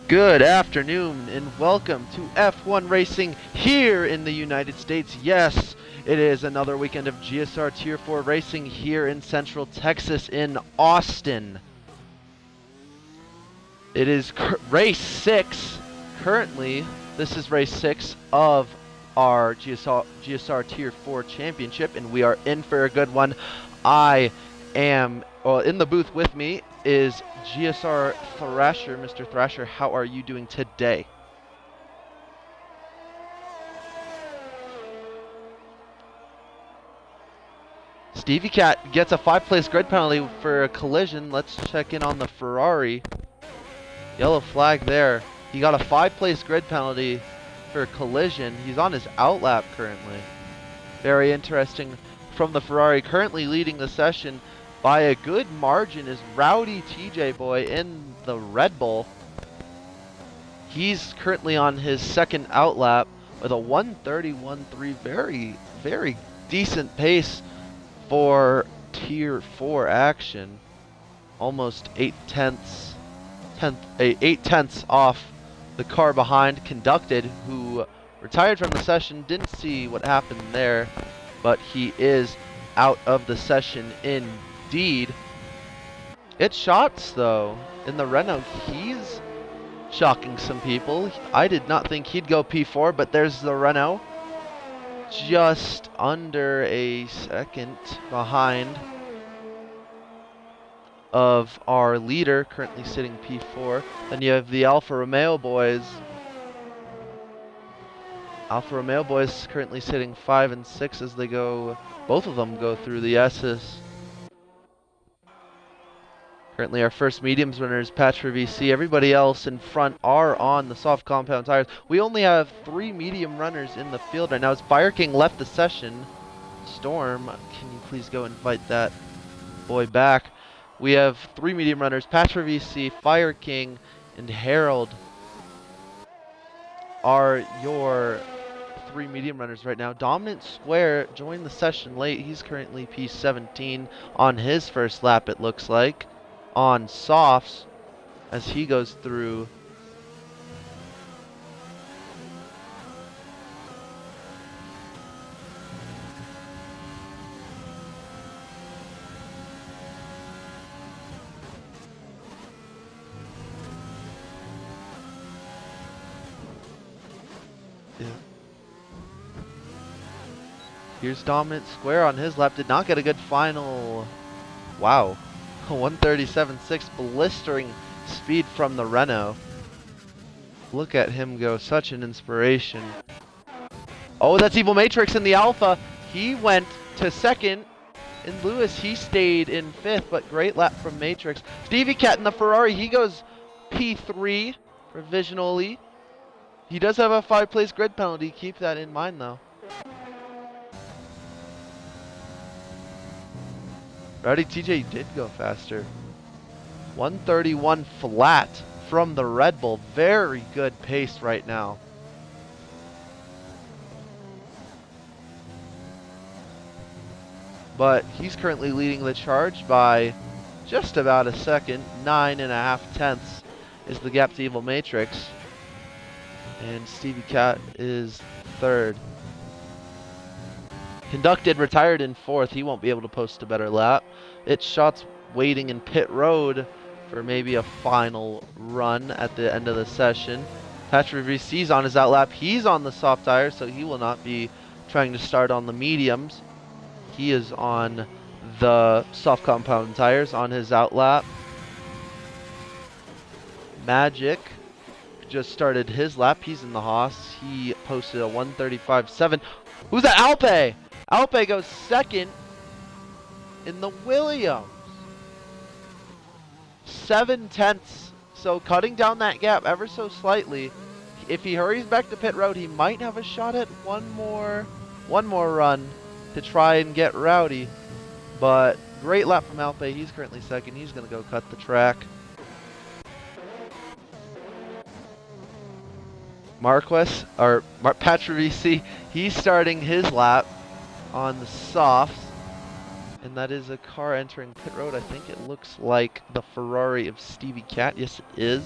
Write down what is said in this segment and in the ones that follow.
Good afternoon and welcome to F1 Racing here in the United States. Yes, it is another weekend of GSR Tier 4 racing here in Central Texas in Austin. It is race 6. Currently, this is race 6 of our GSR Tier 4 championship, and we are in for a good one. In the booth with me is GSR Thrasher. Mr. Thrasher, how are you doing today? Stevie Cat gets a 5-place grid penalty for a collision. Let's check in on the Ferrari. Yellow flag there. He got a 5-place grid penalty for a collision. He's on his outlap currently. Very interesting from the Ferrari. Currently leading the session by a good margin is Rowdy TJ Boy in the Red Bull. He's currently on his second outlap with a 1:31.3. Very, very decent pace for Tier 4 action. Almost 8 tenths off the car behind. Conducted, who retired from the session, didn't see what happened there, but he is out of the session indeed. It's Shots though in the Renault. He's shocking some people. I did not think he'd go P4, but there's the Renault. Just under a second behind of our leader, currently sitting P4. Then you have the Alfa Romeo boys. Alfa Romeo boys currently sitting 5 and 6 as they go, both of them go through the S's. Currently our first mediums runner is Patra VC. Everybody else in front are on the soft compound tires. We only have 3 medium runners in the field right now. As Fire King left the session, Storm, can you please go invite that boy back? We have 3 medium runners, Patra VC, Fire King, and Harold are your 3 medium runners right now. Dominant Square joined the session late. He's currently P17 on his first lap, it looks like, on softs as he goes through. Yeah. Here's Dominant Square on his lap. Did not get a good final. Wow. 137.6, blistering speed from the Renault. Look at him go, such an inspiration. Oh, that's Evil Matrix in the Alpha. He went to second. In Lewis, he stayed in 5th, but great lap from Matrix. Stevie Cat in the Ferrari, he goes P3 provisionally. He does have a 5-place grid penalty. Keep that in mind, though. Rowdy TJ did go faster. 131 flat from the Red Bull. Very good pace right now. But he's currently leading the charge by just about a second. 9.5 tenths is the gap to Evil Matrix. And Stevie Cat is 3rd. Conducted retired in 4th. He won't be able to post a better lap. It's Shots waiting in pit road for maybe a final run at the end of the session. Patra VC's on his outlap. He's on the soft tires, so he will not be trying to start on the mediums. He is on the soft compound tires on his outlap. Magic just started his lap. He's in the Haas. He posted a 135.7. Who's that? Alpe! Alpe goes 2nd in the Williams. 7 tenths. So cutting down that gap ever so slightly. If he hurries back to pit road, he might have a shot at one more run to try and get Rowdy. But great lap from Alpe. He's currently 2nd. He's going to go cut the track. Marquez, or Patra VC, he's starting his lap on the softs. And that is a car entering pit road. I think it looks like the Ferrari of Stevie Cat. Yes, it is.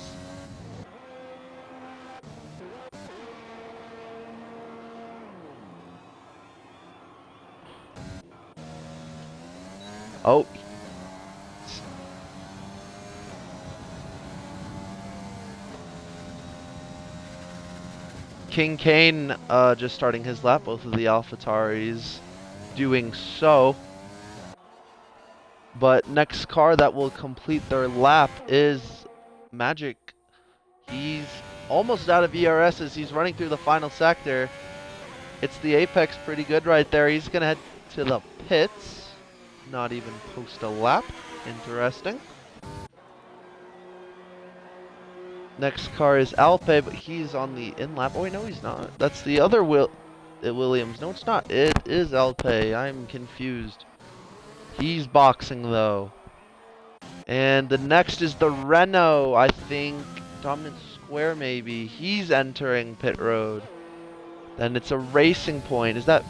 Oh. King Kane just starting his lap. Both of the AlphaTauris doing so. But next car that will complete their lap is Magic. He's almost out of ERS as he's running through the final sector. It's the apex pretty good right there. He's going to head to the pits. Not even post a lap. Interesting. Next car is Alpe, but he's on the in-lap. Oh, wait, no, he's not. That's the other Williams. No, it's not. It is Alpe. I'm confused. He's boxing, though. And the next is the Renault, I think. Dominant Square, maybe. He's entering pit road. Then it's a Racing Point. Is that...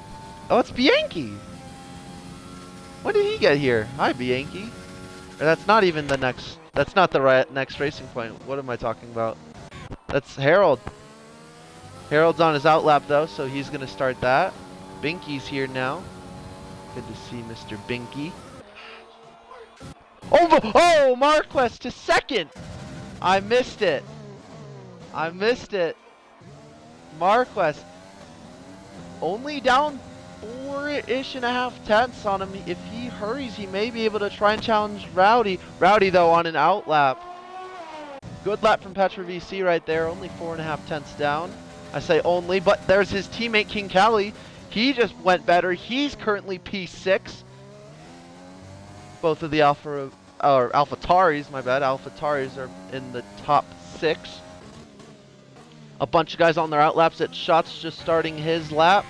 Oh, it's Bianchi. When did he get here? Hi, Bianchi. Or that's not even the next... That's not the next Racing Point. What am I talking about? That's Harold. Harold's on his outlap, though, so he's going to start that. Binky's here now. Good to see Mr. Binky. Oh, Marquez to second! I missed it. I missed it. Marquez. Only down 4.5 tenths on him. If he hurries, he may be able to try and challenge Rowdy. Rowdy, though, on an outlap. Good lap from Petra VC right there. Only 4.5 tenths down. I say only, but there's his teammate, King Cali. He just went better. He's currently P6. Both of the AlphaTauris, my bad. AlphaTauris are in the top 6. A bunch of guys on their outlaps at Shots just starting his lap.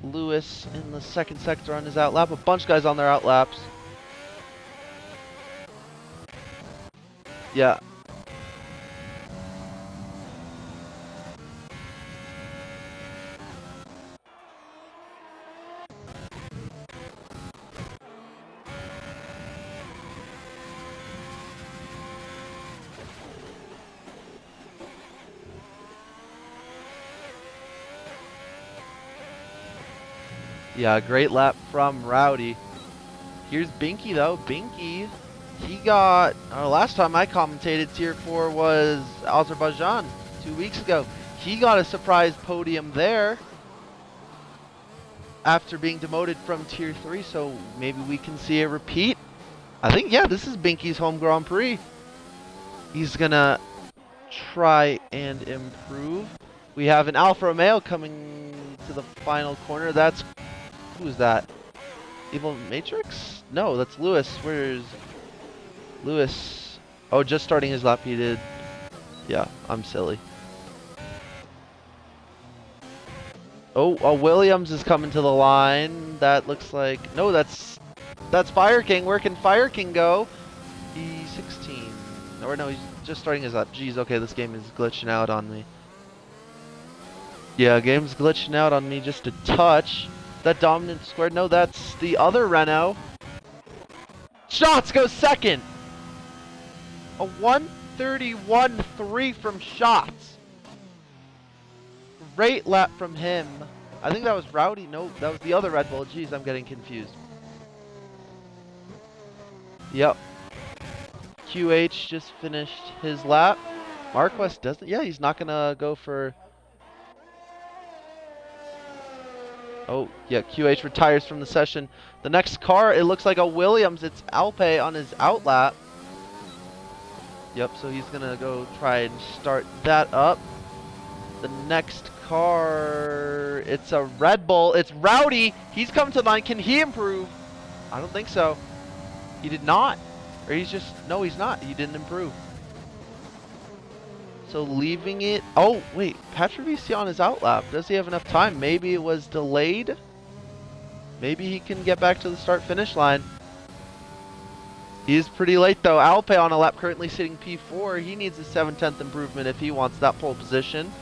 Lewis in the second sector on his outlap. A bunch of guys on their outlaps. Yeah. Yeah, great lap from Rowdy. Here's Binky, though. Binky, he got... last time I commentated Tier 4 was Azerbaijan 2 weeks ago. He got a surprise podium there after being demoted from Tier 3, so maybe we can see a repeat. I think, yeah, this is Binky's home Grand Prix. He's going to try and improve. We have an Alfa Romeo coming to the final corner. That's... Who's that? Evil Matrix? No, that's Lewis. Where's Lewis? Oh, just starting his lap, he did. Yeah, I'm silly. Oh, Williams is coming to the line. That looks like... No, that's Fire King. Where can Fire King go? He's 16. Or no, he's just starting his lap. Jeez, okay, this game is glitching out on me. Yeah, game's glitching out on me just a touch. That Dominant Square? No, that's the other Renault. Shots goes second. A 1:31.3 from Shots. Great lap from him. I think that was Rowdy. No, that was the other Red Bull. Jeez, I'm getting confused. Yep. QH just finished his lap. Marquez doesn't. Yeah, he's not going to go for... Oh, yeah, QH retires from the session. The next car, it looks like a Williams. It's Alpe on his outlap. Yep, so he's going to go try and start that up. The next car, it's a Red Bull. It's Rowdy. He's coming to the line. Can he improve? I don't think so. He did not. Or he's just... No, he's not. He didn't improve. So leaving it... Oh, wait. Petra VC on his outlap. Does he have enough time? Maybe it was delayed? Maybe he can get back to the start-finish line. He is pretty late, though. Alpe on a lap currently sitting P4. He needs a 7/10 improvement if he wants that pole position.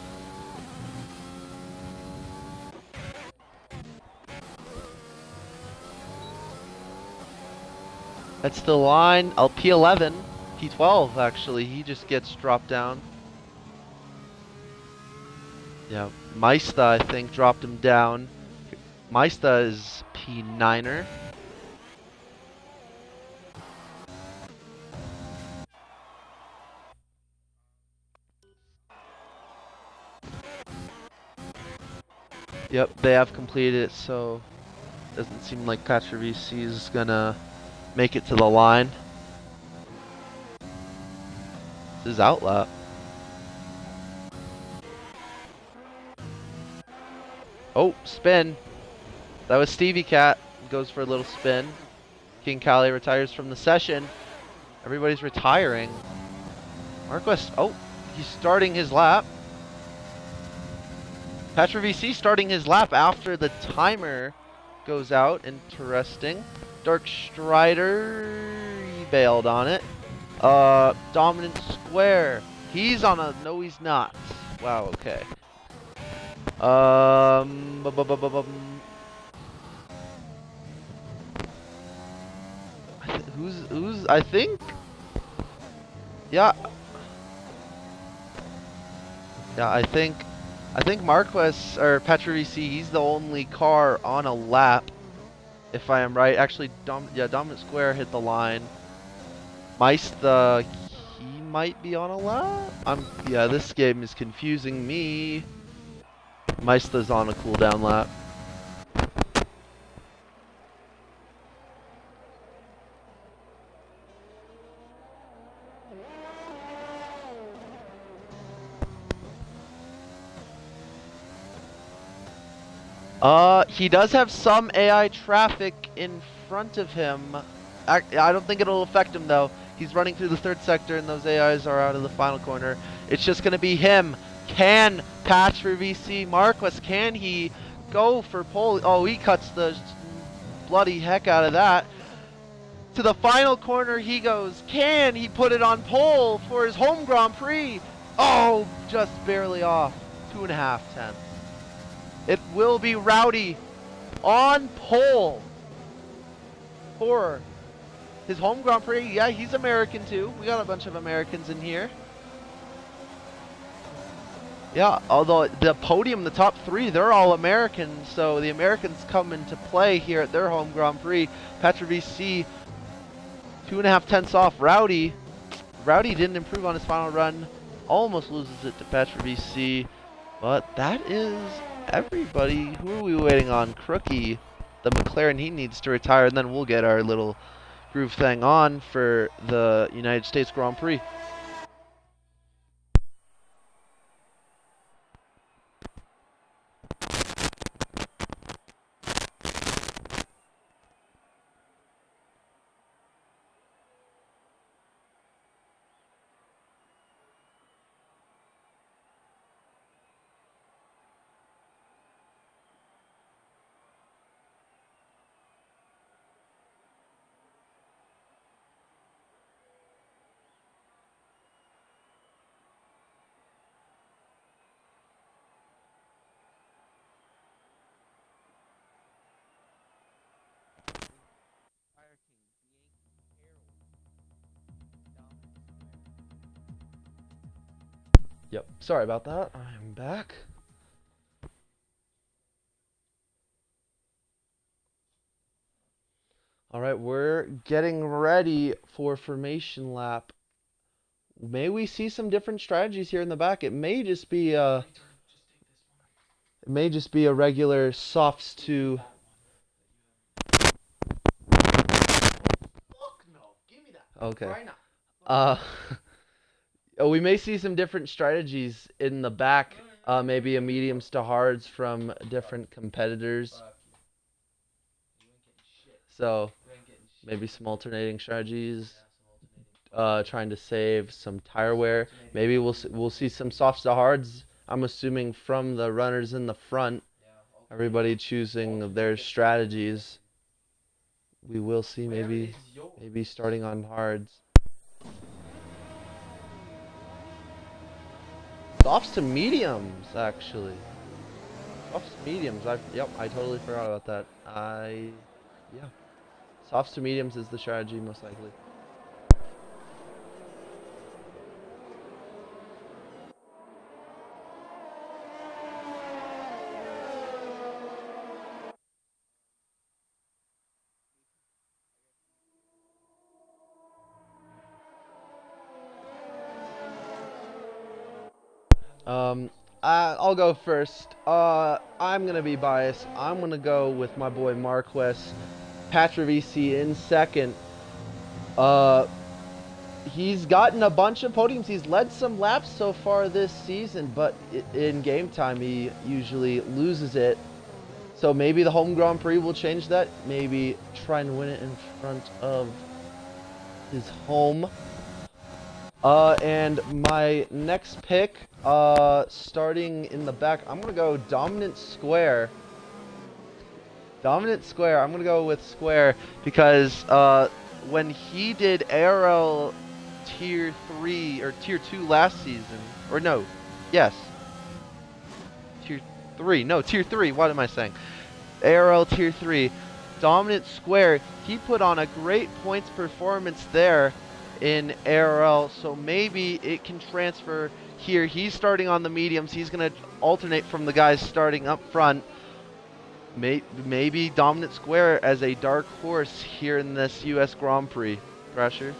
That's the line. P11. P12, actually. He just gets dropped down. Yeah, Maista, I think, dropped him down. Maista is P9er. Yep, they have completed it, so doesn't seem like Patra VC is gonna make it to the line. This is outlap. Oh, spin. That was Stevie Cat. Goes for a little spin. King Kali retires from the session. Everybody's retiring. Marquez, oh, he's starting his lap. Patra VC starting his lap after the timer goes out. Interesting. Dark Strider, he bailed on it. Dominant Square. He's on a, no he's not. Wow, okay. Who's, I think? Yeah. Yeah, I think Marquez, or Patra VC, he's the only car on a lap, if I am right. Actually, Dominant Square hit the line. Meista, he might be on a lap? Yeah, this game is confusing me. Meista's on a cooldown lap. He does have some AI traffic in front of him. I don't think it'll affect him though. He's running through the third sector and those AIs are out of the final corner. It's just gonna be him. Can Patra VC Marquez, can he go for pole? Oh, he cuts the bloody heck out of that. To the final corner he goes. Can he put it on pole for his home Grand Prix? Oh, just barely off. 2.5 tenths. It will be Rowdy on pole for his home Grand Prix. Yeah, he's American too. We got a bunch of Americans in here. Yeah, although the podium, the top 3, they're all Americans, so the Americans come into play here at their home Grand Prix. Patra VC, 2.5 tenths off. Rowdy didn't improve on his final run. Almost loses it to Patra VC, but that is everybody. Who are we waiting on? Crookie, the McLaren, he needs to retire, and then we'll get our little groove thing on for the United States Grand Prix. Yep, sorry about that. I'm back. All right, we're getting ready for formation lap. May we see some different strategies here in the back? It may just be a regular softs to. Okay. We may see some different strategies in the back. Maybe a mediums to hards from different competitors. So maybe some alternating strategies. Trying to save some tire wear. Maybe we'll see some softs to hards. I'm assuming from the runners in the front. Everybody choosing their strategies. We will see maybe starting on hards. Softs to mediums, actually. Softs to mediums. I totally forgot about that. Yeah. Softs to mediums is the strategy most likely. I'll go first. I'm gonna be biased. I'm gonna go with my boy Marquez, Patra VC in second. He's gotten a bunch of podiums. He's led some laps so far this season, but in game time he usually loses it. So maybe the home Grand Prix will change that. Maybe try and win it in front of his home. And my next pick, starting in the back, I'm going to go Dominant Square. Dominant Square, I'm going to go with Square because when he did Aero Tier 3 or Tier 2 last season, or no, yes, Tier 3, no, Tier 3, what am I saying? Aero Tier 3, Dominant Square, he put on a great points performance there in ARL, so maybe it can transfer here. He's starting on the mediums. He's going to alternate from the guys starting up front. Maybe Dominant Square as a dark horse here in this US Grand Prix. Thrasher?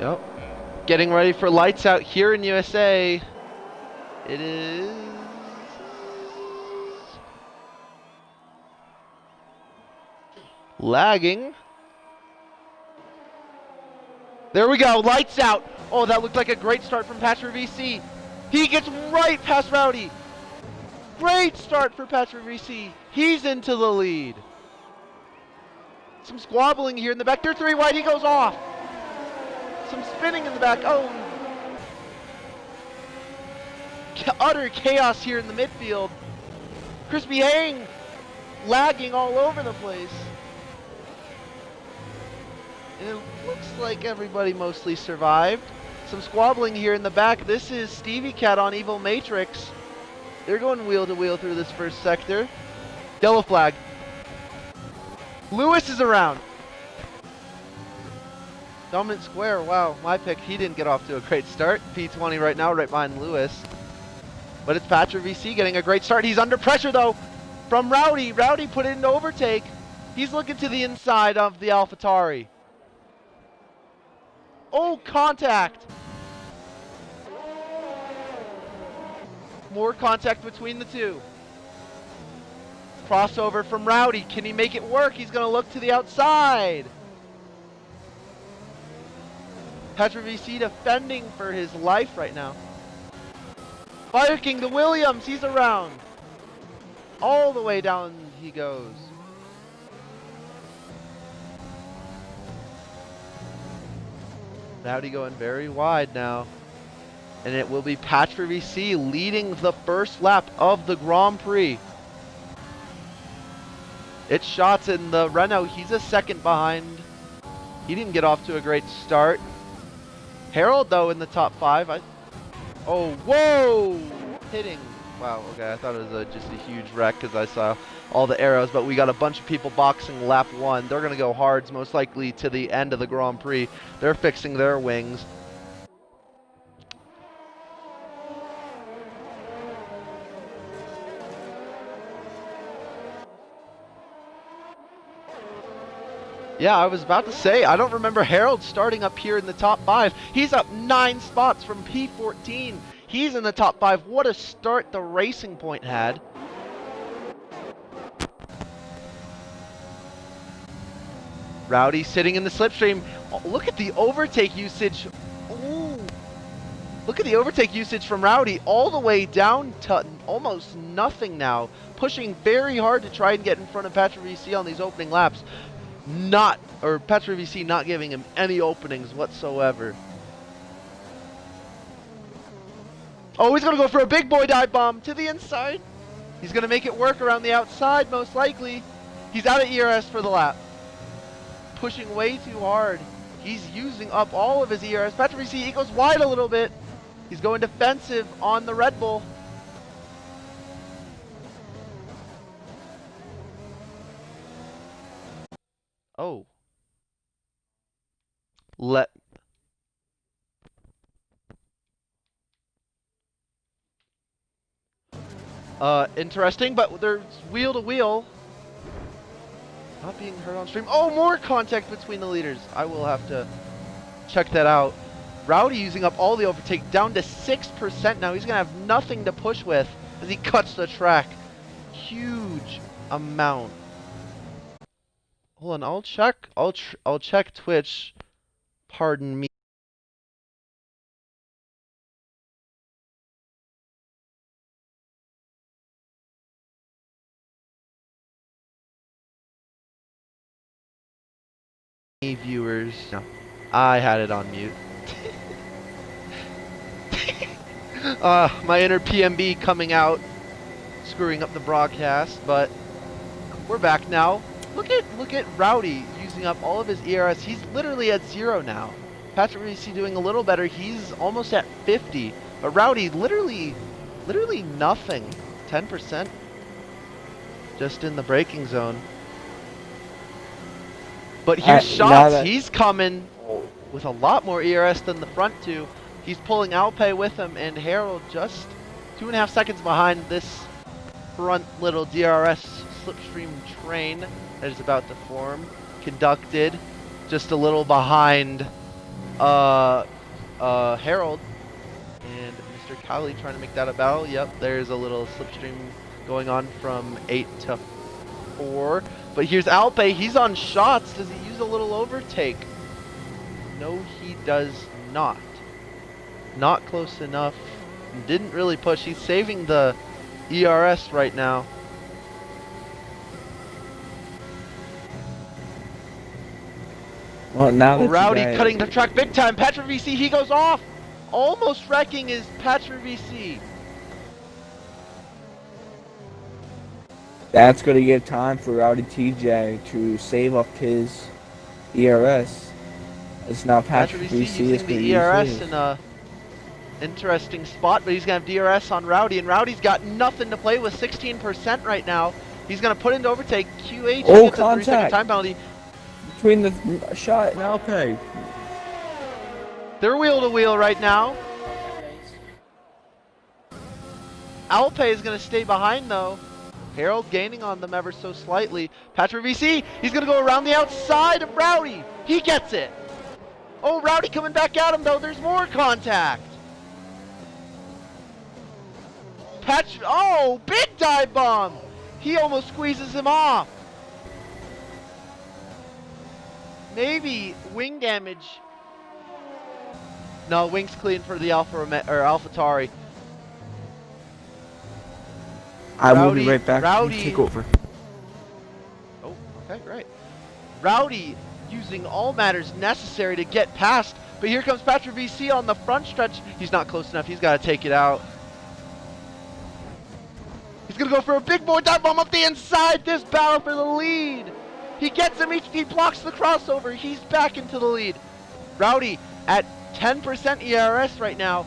Yep. Getting ready for lights out here in USA. It is lagging. There we go, lights out. Oh, that looked like a great start from Patra VC. He gets right past Rowdy. Great start for Patra VC. He's into the lead. Some squabbling here in the back. They're 3 wide, he goes off. Some spinning in the back. Oh. Utter chaos here in the midfield. Crispy Hang lagging all over the place. And it looks like everybody mostly survived. Some squabbling here in the back. This is Stevie Cat on Evil Matrix. They're going wheel to wheel through this first sector. Yellow flag. Lewis is around. Dominant Square, wow, my pick, he didn't get off to a great start. P20 right now, right behind Lewis. But it's Patra VC getting a great start. He's under pressure though from Rowdy. Rowdy put it into overtake. He's looking to the inside of the AlphaTauri. Oh, contact. More contact between the two. Crossover from Rowdy. Can he make it work? He's going to look to the outside. Patra VC defending for his life right now. Fire King, the Williams, he's around. All the way down he goes. Rowdy going very wide now. And it will be Patra VC leading the first lap of the Grand Prix. It's shots in the Renault. He's a second behind. He didn't get off to a great start. Harold, though, in the top 5. Oh, whoa! Hitting. Wow, okay, I thought it was just a huge wreck because I saw all the arrows, but we got a bunch of people boxing lap 1. They're going to go hards, most likely to the end of the Grand Prix. They're fixing their wings. Yeah, I was about to say, I don't remember Harold starting up here in the top 5. He's up 9 spots from P14. He's in the top 5. What a start the Racing Point had. Rowdy sitting in the slipstream. Oh, look at the overtake usage. Ooh. Look at the overtake usage from Rowdy, all the way down to almost nothing now. Pushing very hard to try and get in front of Patrick VC on these opening laps. Patrick VC not giving him any openings whatsoever. Oh, he's going to go for a big boy dive bomb to the inside. He's going to make it work around the outside, most likely. He's out of ERS for the lap. Pushing way too hard. He's using up all of his ERS. Patrick VC, he goes wide a little bit. He's going defensive on the Red Bull. Oh. Interesting, but there's wheel to wheel. Not being heard on stream. Oh, more contact between the leaders. I will have to check that out. Rowdy using up all the overtake, down to 6% now. He's going to have nothing to push with as he cuts the track. Huge amount. Hold on, I'll check. I'll check Twitch. Pardon me. Viewers. No, I had it on mute. My inner PMB coming out, screwing up the broadcast, but we're back now. Look at Rowdy using up all of his ERS. He's literally at 0 now. Patrick VC doing a little better. He's almost at 50, but Rowdy literally nothing. 10%, just in the braking zone. But here's Shots. He's coming with a lot more ERS than the front two. He's pulling Alpe with him, and Harold just 2.5 seconds behind this front little DRS slipstream train that is about to form. Conducted just a little behind Harold. And Mr. Cowley trying to make that a battle. Yep, there's a little slipstream going on from 8 to 4. But here's Alpe, he's on Shots. Does he use a little overtake? No, he does not. Not close enough. Didn't really push. He's saving the ERS right now. Well, now Rowdy cutting the track big time. Patrick VC, he goes off. Almost wrecking his Patrick VC. That's going to give time for Rowdy TJ to save up his ERS. It's now Patrick VC using the ERS in a interesting spot, but he's going to have DRS on Rowdy, and Rowdy's got nothing to play with, 16% right now. He's going to put into overtake. QH gets a 3-second time penalty. Between the shot and Alpe. They're wheel to wheel right now. Alpe is going to stay behind though. Harold gaining on them ever so slightly. Patrick VC, he's going to go around the outside of Rowdy. He gets it. Oh, Rowdy coming back at him though. There's more contact. Oh, big dive bomb. He almost squeezes him off. Maybe wing damage. No, wing's clean for the AlphaTauri. I will be right back. Rowdy, take over. Oh, okay, great. Rowdy using all matters necessary to get past, but here comes Patrick VC on the front stretch. He's not close enough. He's got to take it out. He's going to go for a big boy dive bomb up the inside. This battle for the lead. He gets him. He blocks the crossover. He's back into the lead. Rowdy at 10% ERS right now.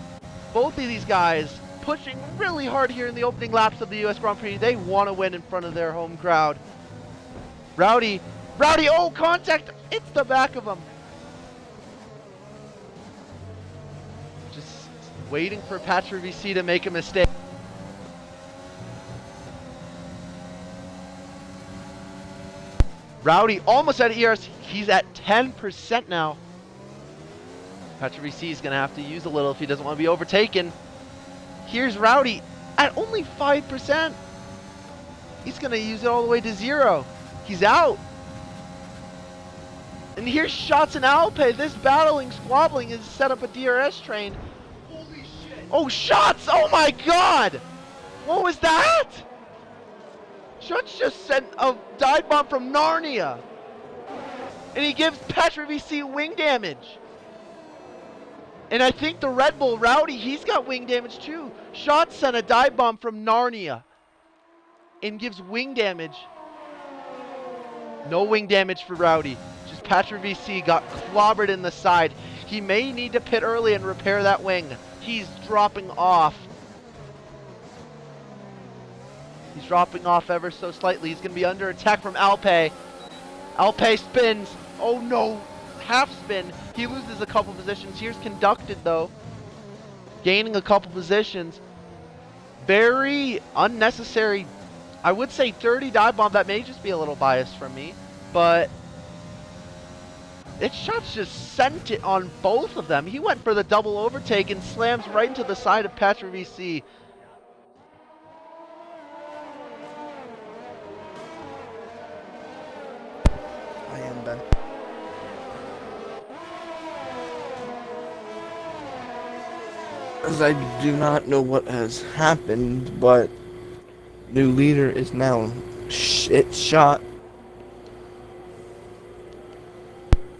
Both of these guys pushing really hard here in the opening laps of the US Grand Prix. They want to win in front of their home crowd. Rowdy, oh, contact. It's the back of him. Just waiting for Patrick VC to make a mistake. Rowdy almost at ERS. He's at 10% now. Patrick VC is going to have to use a little if he doesn't want to be overtaken. Here's Rowdy at only 5%. He's going to use it all the way to 0. He's out. And here's Shots and Alpe. This battling, squabbling has set up a DRS train. Holy Oh, Shots! Oh my god! What was that? Shots just sent a dive bomb from Narnia. And he gives Patrick VC wing damage. And I think the Red Bull, Rowdy, he's got wing damage too. Shots sent a dive bomb from Narnia. And gives wing damage. No wing damage for Rowdy. Just Patrick VC got clobbered in the side. He may need to pit early and repair that wing. He's dropping off. He's dropping off ever so slightly. He's going to be under attack from Alpe. Alpe spins. Oh no. Half spin. He loses a couple positions. Here's Conducted though. Gaining a couple positions. Very unnecessary. I would say 30 dive bomb. That may just be a little biased from me. But its Shots just sent it on both of them. He went for the double overtake and slams right into the side of Patrick VC. I am done. As I do not know what has happened, but new leader is now Shot.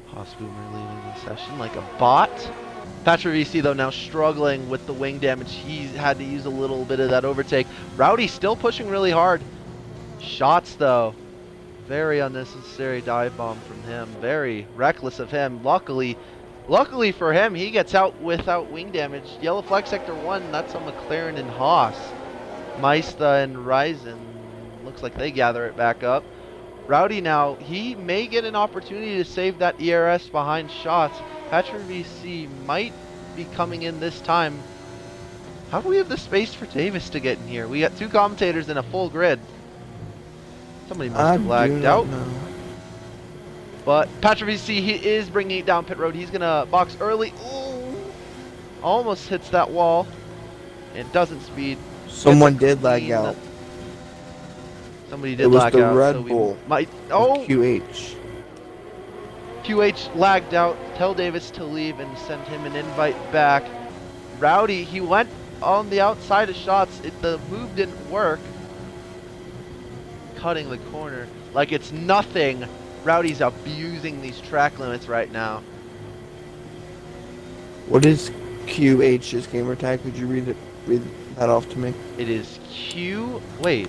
Haas Boomer leading the session like a bot. Patrick VC though now struggling with the wing damage. He had to use a little bit of that overtake. Rowdy still pushing really hard. Shots though. Very unnecessary dive bomb from him. Very reckless of him. Luckily for him, he gets out without wing damage. Yellow flag sector 1, that's a McLaren and Haas. Maista and Ryzen, looks like they gather it back up. Rowdy now, he may get an opportunity to save that ERS behind Shots. Patrick VC might be coming in this time. How do we have the space for Davis to get in here? We got 2 commentators in a full grid. Somebody must have lagged out. But Patrick VC, he is bringing it down pit road. He's going to box early. Ooh. Almost hits that wall. And doesn't speed. Someone did lag out. Somebody did lag out. It was the Red Bull. Oh! QH. QH lagged out. Tell Davis to leave and send him an invite back. Rowdy, he went on the outside of Shots. The move didn't work. Cutting the corner like it's nothing. Rowdy's abusing these track limits right now. What is QH's gamer tag? Could you read that off to me? It is QH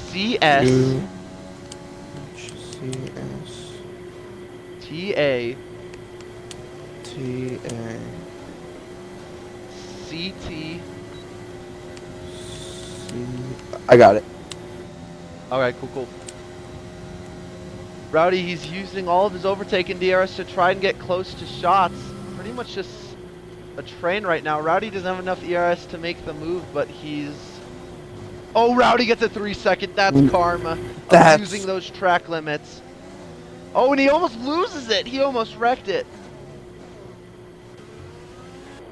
CS TA CT. I got it. Alright, cool. Rowdy, he's using all of his overtake and DRS to try and get close to Shots. Pretty much just a train right now. Rowdy doesn't have enough ERS to make the move, but he's... Oh, Rowdy gets a 3-second. That's karma. Using those track limits. Oh, and he almost loses it. He almost wrecked it.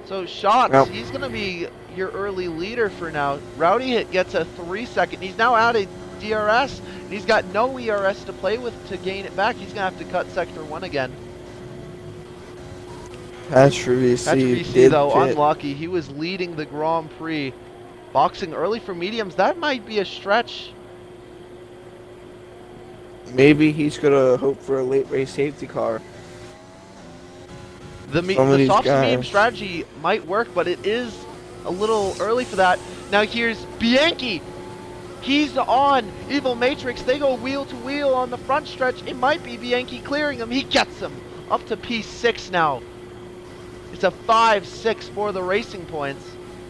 So Shots, he's going to be your early leader for now. Rowdy gets a 3-second. He's now out of DRS, and he's got no ERS to play with to gain it back. He's going to have to cut Sector 1 again. Patrick VC though, unlucky. He was leading the Grand Prix. Boxing early for mediums, that might be a stretch. Maybe he's going to hope for a late race safety car. The soft to medium strategy might work, but it is a little early for that. Now here's Bianchi. He's on Evil Matrix. They go wheel to wheel on the front stretch. It might be Bianchi clearing him. He gets him up to P6 now. It's a 5-6 for the racing points.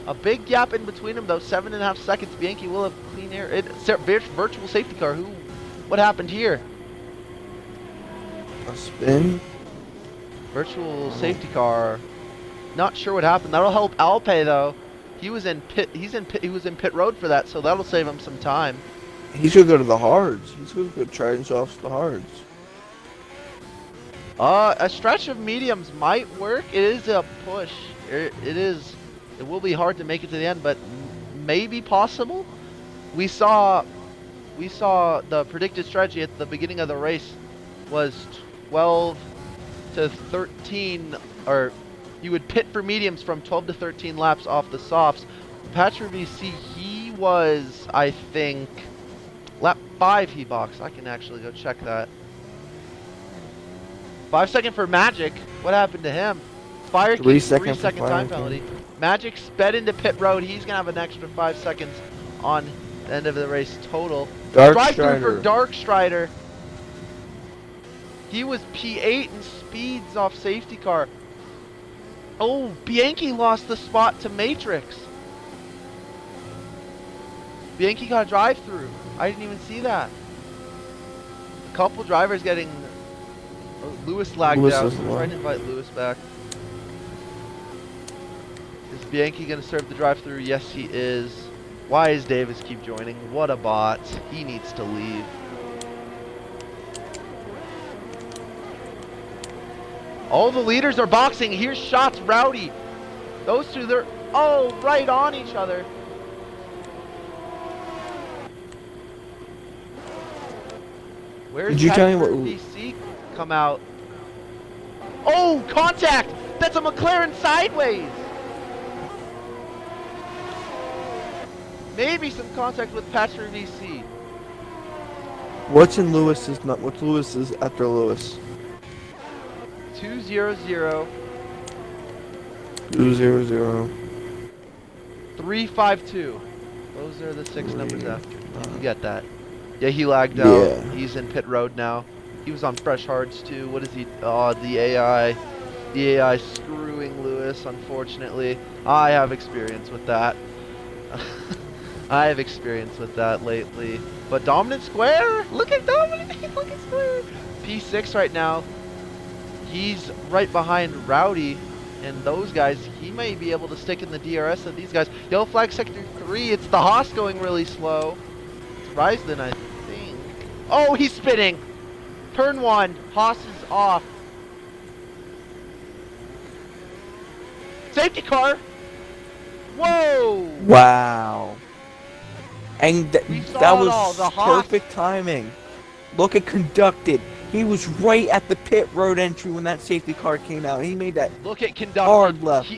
A big gap in between them though, 7.5 seconds. Bianchi will have clean air. It's virtual safety car. What happened here? A spin? Virtual safety car. Not sure what happened. That'll help Alpe though. He was in pit. He was in pit road for that, so that'll save him some time. He's gonna go to the hards. He's gonna go try and off the hards. A stretch of mediums might work. It is a push. It will be hard to make it to the end, but maybe possible. We saw the predicted strategy at the beginning of the race was 12 to 13 or You would pit for mediums from 12 to 13 laps off the softs. Patrick VC, he was, I think, lap 5 he boxed. I can actually go check that. 5 second for Magic. What happened to him? Fire King, 3 second time penalty. Magic sped into pit road. He's going to have an extra 5 seconds on the end of the race total. Drive through for Dark Strider. He was P8 in speeds off safety car. Oh, Bianchi lost the spot to Matrix. Bianchi got a drive through. I didn't even see that. A couple drivers getting... Oh, Lewis lagged out. So trying to invite Lewis back. Is Bianchi going to serve the drive-through? Yes, he is. Why is Davis keep joining? What a bot. He needs to leave. All the leaders are boxing. Here's Shots, Rowdy. Those two, they're, oh, right on each other. Where's Did you tell me what VC come out? Oh, contact! That's a McLaren sideways. Maybe some contact with Patrick VC. What's in Lewis's? What's Lewis's after Lewis? 200. 200. 352. Those are the 6 numbers after. You get that. Yeah, he lagged out. Yeah. He's in pit road now. He was on fresh hards too. What is he? Oh, the AI. The AI screwing Lewis, unfortunately. I have experience with that. I have experience with that lately. But Dominant Square? Look at Dominant! Look at Square! P6 right now. He's right behind Rowdy. And those guys, he may be able to stick in the DRS of these guys. Yellow flag sector 3. It's the Haas going really slow. It's Ryzen, I think. Oh, he's spinning! Turn 1. Haas is off. Safety car! Whoa! Wow. And that was the perfect timing. Look at Conducted. He was right at the pit road entry when that safety car came out. He made that Look at Conducted. hard left.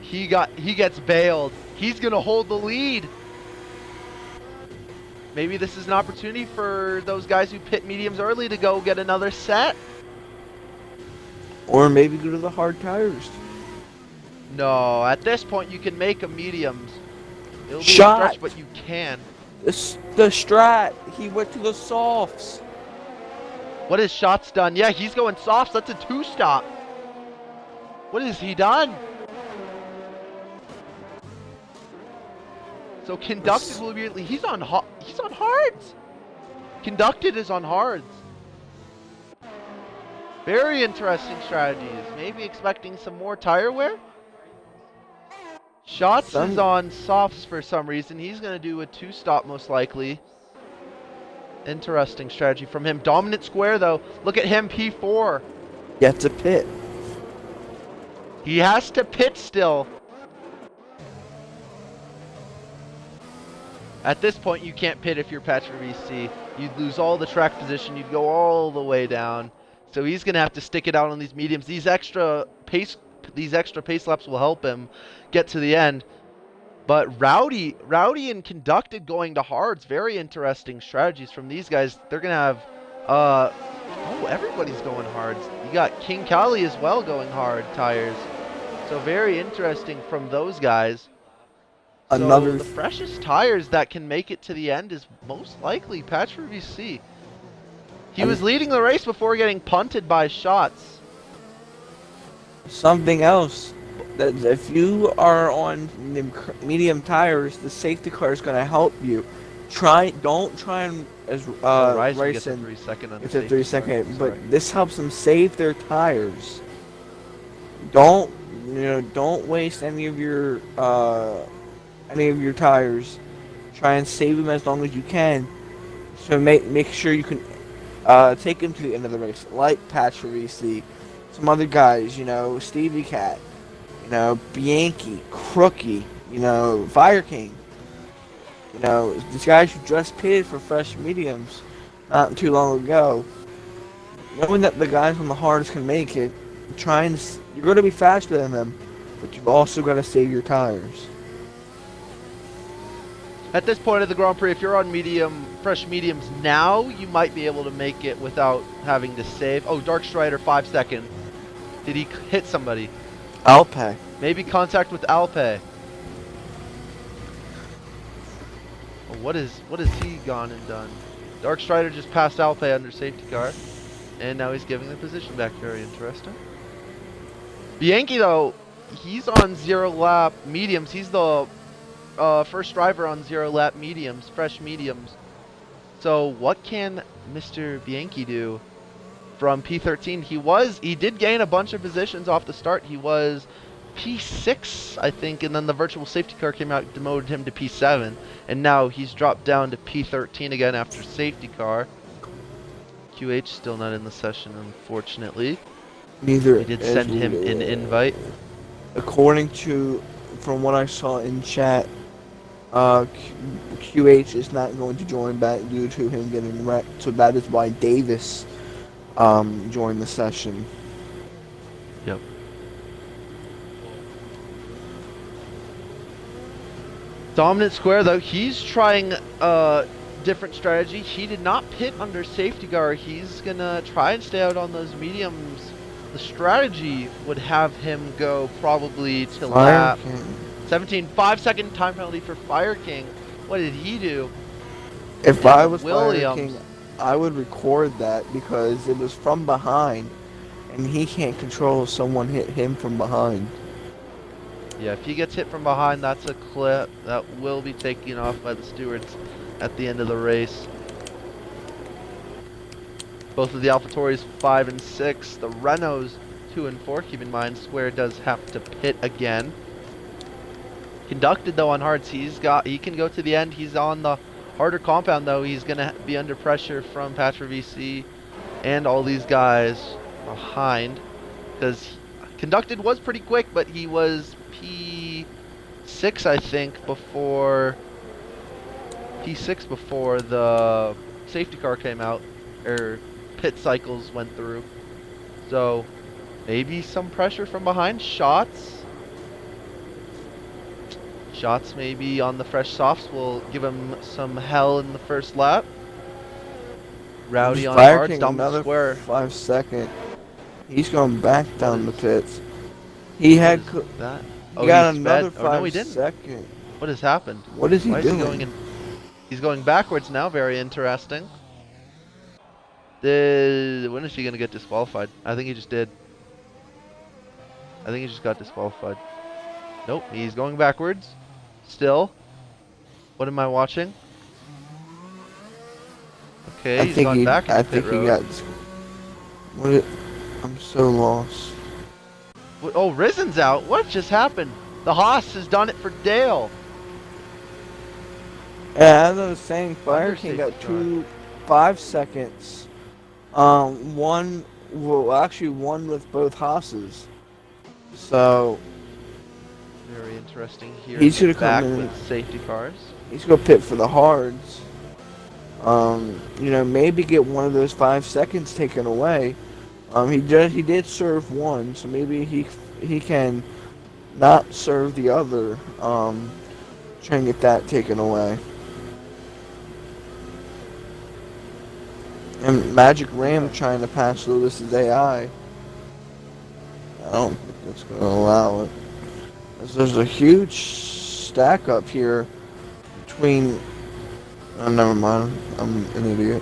He gets bailed. He's gonna hold the lead. Maybe this is an opportunity for those guys who pit mediums early to go get another set. Or maybe go to the hard tires. No, at this point you can make a mediums. It'll be Shot. a stretch, but you can. The strat. He went to the softs. What is Shots done? Yeah, he's going softs. That's a 2-stop. What has he done? So Conducted will immediately. He's on hards. Conducted is on hards. Very interesting strategies. Maybe expecting some more tire wear. Shots is on softs for some reason. He's going to do a 2-stop most likely. Interesting strategy from him. Dominant Square though. Look at him, P4. Gets a pit. He has to pit still. At this point, you can't pit if you're Patrick VC. You'd lose all the track position. You'd go all the way down. So he's going to have to stick it out on these mediums. These extra pace laps will help him get to the end. But Rowdy and Conducted going to hards. Very interesting strategies from these guys. They're going to have... oh, everybody's going hards. You got King Kali as well going hard tires. So very interesting from those guys. So the freshest tires that can make it to the end is most likely Patrick VC. He was leading the race before getting punted by Shots. Something else, that if you are on medium tires, the safety car is going to help you. Don't try and race in. 3 second on it's a 3 second, but this helps them save their tires. Don't waste any of your tires. Try and save them as long as you can. So make sure you can take them to the end of the race, like Patrick VC. Some other guys, Stevie Cat, Bianchi, Crookie, Fire King. These guys who just pitted for fresh mediums not too long ago. Knowing that the guys on the hardest can make it, you're going to be faster than them, but you've also got to save your tires. At this point of the Grand Prix, if you're on fresh mediums now, you might be able to make it without having to save. Oh, Dark Strider, 5 seconds. Did he hit somebody? Alpe. Maybe contact with Alpe. Oh, what has he gone and done? Dark Strider just passed Alpe under safety car, and now he's giving the position back. Very interesting. Bianchi, though, he's on 0 lap mediums. He's the first driver on 0 lap mediums, fresh mediums. So what can Mr. Bianchi do from P13? He did gain a bunch of positions off the start. He was P6, I think, and then the virtual safety car came out, demoted him to P7, and now he's dropped down to P13 again after safety car. QH still not in the session, unfortunately. Neither. We did send him an invite. According to, from what I saw in chat, QH is not going to join back due to him getting wrecked, so that is why Davis joined the session. Yep. Dominant Square, though, he's trying a different strategy. He did not pit under safety car. He's gonna try and stay out on those mediums. The strategy would have him go probably to lap 17. 5-second time penalty for Fire King. What did he do? If I was Williams, Fire King, I would record that because it was from behind, and he can't control if someone hit him from behind. Yeah, if he gets hit from behind, that's a clip that will be taken off by the stewards at the end of the race. Both of the AlphaTauris 5 and 6, the Renaults 2 and 4. Keep in mind, Square does have to pit again. Conducted though on hards, he can go to the end. He's on the harder compound though. He's gonna be under pressure from Patra VC and all these guys behind, because Conducted was pretty quick, but he was P6, I think, before the safety car came out, or pit cycles went through. So maybe some pressure from behind. Shots maybe on the fresh softs will give him some hell in the first lap. Rowdy on hards, Dominant Square. 5 seconds. He's going back down the pits. He had that. He got another 5 seconds. What has happened? What is he doing? Is he going in? He's going backwards now. Very interesting. When is he going to get disqualified? I think he just did. I think he just got disqualified. Nope, he's going backwards. Still. What am I watching? Okay, he's gone back in the pit road. I'm so lost. Oh, Risen's out. What just happened? The Haas has done it for Dale. Yeah, as I was saying, Fire King got 5 seconds. One with both Haas's. So very interesting here. He's gonna back come in with safety cars. He's gonna pit for the hards. Maybe get one of those 5 seconds taken away. He did serve one, so maybe he can not serve the other. Try and get that taken away. And Magic Ram trying to pass Lewis's AI. I don't think that's going to allow it. There's a huge stack up here between... Oh, never mind. I'm an idiot.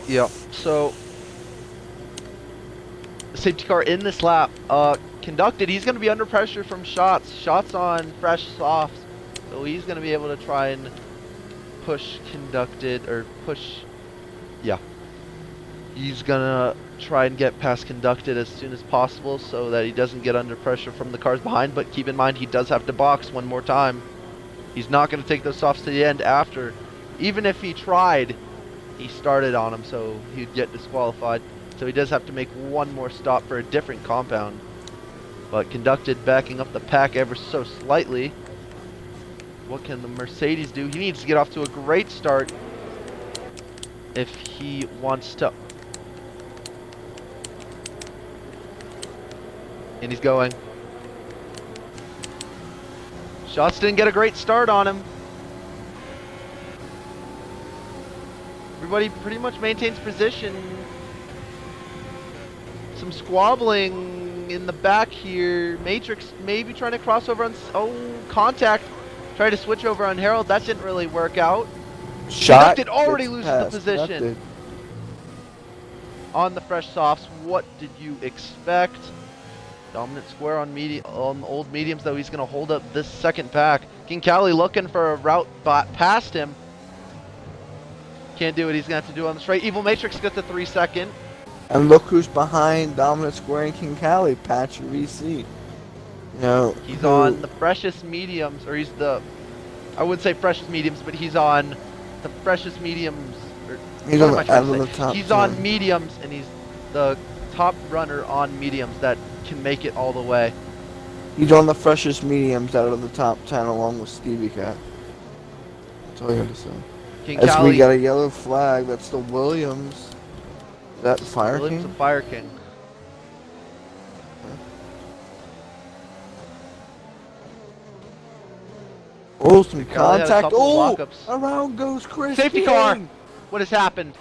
Yep. So, safety car in this lap. Conducted. He's going to be under pressure from shots. Shots on fresh softs. So he's going to be able to try and push Conducted, or push... Yeah. He's going to try and get past Conducted as soon as possible so that he doesn't get under pressure from the cars behind. But keep in mind, he does have to box one more time. He's not going to take those softs to the end after. Even if he tried, he started on him, so he'd get disqualified. So he does have to make one more stop for a different compound. But Conducted backing up the pack ever so slightly. What can the Mercedes do? He needs to get off to a great start. if he wants to. And he's going. Shots didn't get a great start on him. Everybody pretty much maintains position. Some squabbling in the back here. Matrix maybe trying to cross over on... Oh, contact. Try to switch over on Harold. That didn't really work out. Shot. Conducted already gets loses past, the position. conducted. On the fresh softs, what did you expect? Dominant square on old mediums, though. He's going to hold up this second pack. King Cali looking for a route past him. Can't do it. He's going to have to do it on the straight. Evil Matrix gets a 3-second. And look who's behind Dominant Square and King Cali, Patrick VC. You know, He's on the freshest mediums, or he's the, I wouldn't say freshest mediums, but he's on the freshest mediums. He's on the top. He's on mediums, and he's the top runner on mediums that can make it all the way. He's on the freshest mediums out of the top 10 along with Stevie Cat. That's all I got to say. King As Cali, we got a yellow flag, that's the Williams. Is that Fire Williams King? the Fire King. Oh, some King Cali had a contact. couple Oh, walk-ups. around goes Chris. Safety car. What has happened?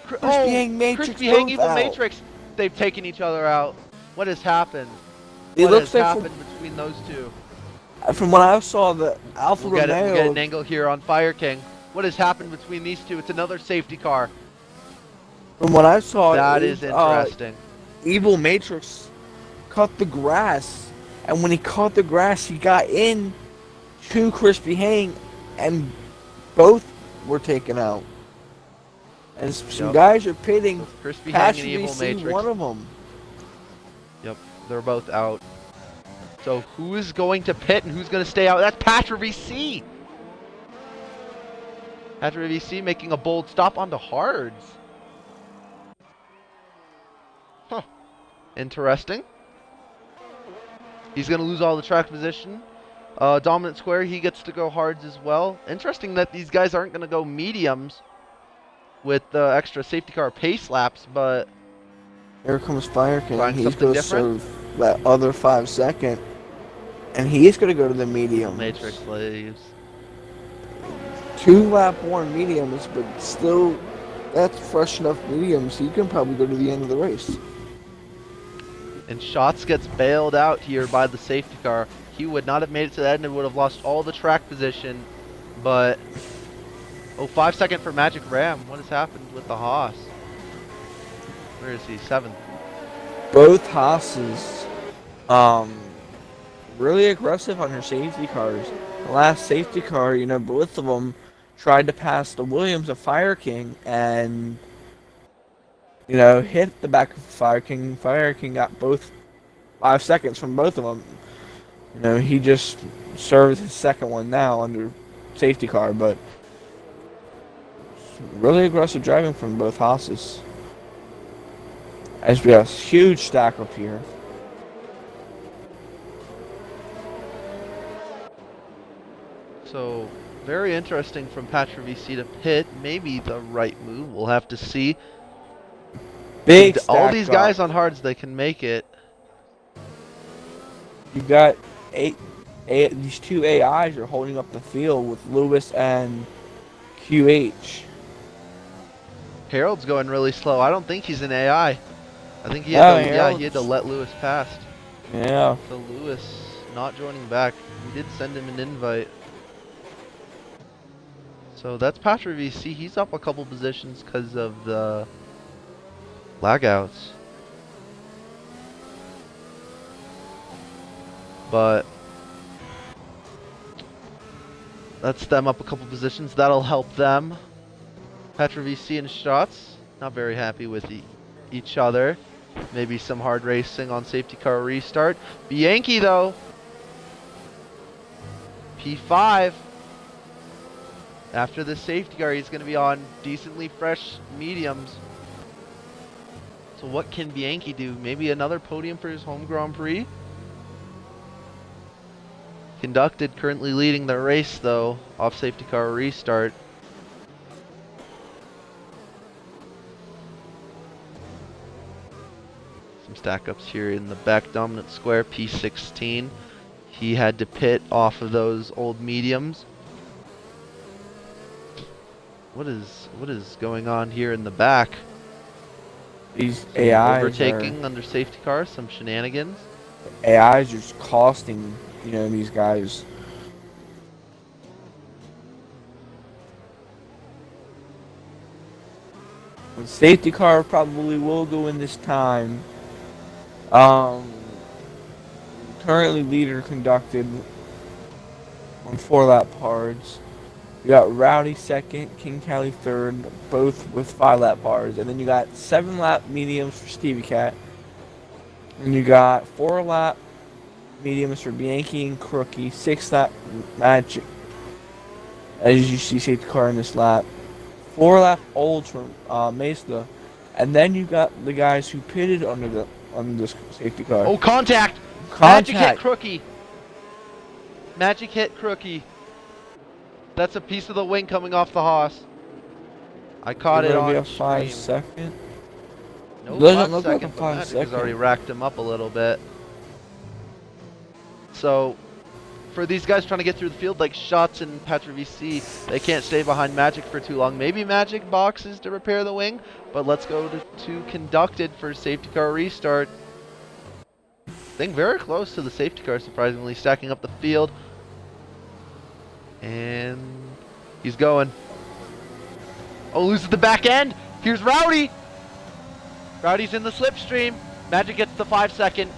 Crispy Hang Matrix. Crispy Hang both Evil out. Matrix. They've taken each other out. What has happened? It What looks has like happened between those two? from what I saw, the Alpha We'll get Romeo. an angle here on Fire King. What has happened between these two? It's another safety car. From what I saw, That it is was, interesting. Evil Matrix cut the grass, and when he caught the grass, he got in to Crispy Hang, and both were taken out. And some Yep. guys are pitting So Crispy Hang and Patrick Evil VC, Matrix. one of them. Yep, they're both out. So who is going to pit and who's going to stay out? That's Patra VC. Patra VC making a bold stop onto hards. Huh. Interesting. He's going to lose all the track position. Dominant Square, he gets to go hards as well. Interesting that these guys aren't going to go mediums with the extra safety car pace laps, but Here comes Fire King. Trying He's something going to different? serve that other 5 second, and he's going to go to the medium. Matrix leaves. 2 lap one mediums, but still, that's fresh enough mediums. He can probably go to the end of the race. And Shots gets bailed out here by the safety car. He would not have made it to the end and would have lost all the track position. But, 5 second for Magic Ram. What has happened with the Haas? Where is he? 7th. Both Haas's really aggressive on their safety cars. The last safety car, you know, both of them tried to pass the Williams of Fire King and, you know, hit the back of Fire King. Fire King got both 5 seconds from both of them. You know, he just serves his second one now under safety car, but really aggressive driving from both Haas's. As we have a huge stack up here. So, very interesting from Patra VC to pit. Maybe the right move. We'll have to see. Big All stack these up. guys on hards, they can make it. You got these 2 AIs are holding up the field with Lewis and QH. Harold's going really slow. I don't think he's an AI. I think he Yeah, had to, Harold's- he had to let Lewis past. Yeah. So Lewis not joining back. We did send him an invite. So that's Patra VC. He's up a couple positions because of the lagouts. But that's them up a couple positions. That'll help them. Patra VC and Shots not very happy with each other. Maybe some hard racing on safety car restart. Bianchi though. P5. After the safety car, he's going to be on decently fresh mediums. So what can Bianchi do? Maybe another podium for his home Grand Prix? Conducted, currently leading the race though, off safety car restart. some stack ups here in the back dominant square. P16. He had to pit off of those old mediums. What is going on here in the back? These Some AIs overtaking under safety cars, some shenanigans. AIs are just costing, these guys. The safety car probably will go in this time. Currently leader conducted on 4-lap pards. You got Rowdy second, King Cali third, both with 5-lap pards, and then you got 7-lap mediums for Stevie Cat, and you got 4-lap mediums for Bianchi and Crookie, 6-lap Magic, as you see safety car in this lap, 4-lap Olds from Mesa, and then you got the guys who pitted under this safety car. Oh, contact! Contact! Magic hit Crookie. Magic hit Crookie. That's a piece of the wing coming off the Haas. I caught it on a stream. 5 second. No, Doesn't 5 look like a second, but 5 Magic has second. already racked him up a little bit. So, for these guys trying to get through the field like Shots and Patra VC, they can't stay behind Magic for too long. Maybe Magic boxes to repair the wing, but let's go to Conducted for safety car restart. Thing very close to the safety car, surprisingly, stacking up the field. And he's going. Oh, loses the back end. Here's Rowdy. Rowdy's in the slipstream. Magic gets the 5 second.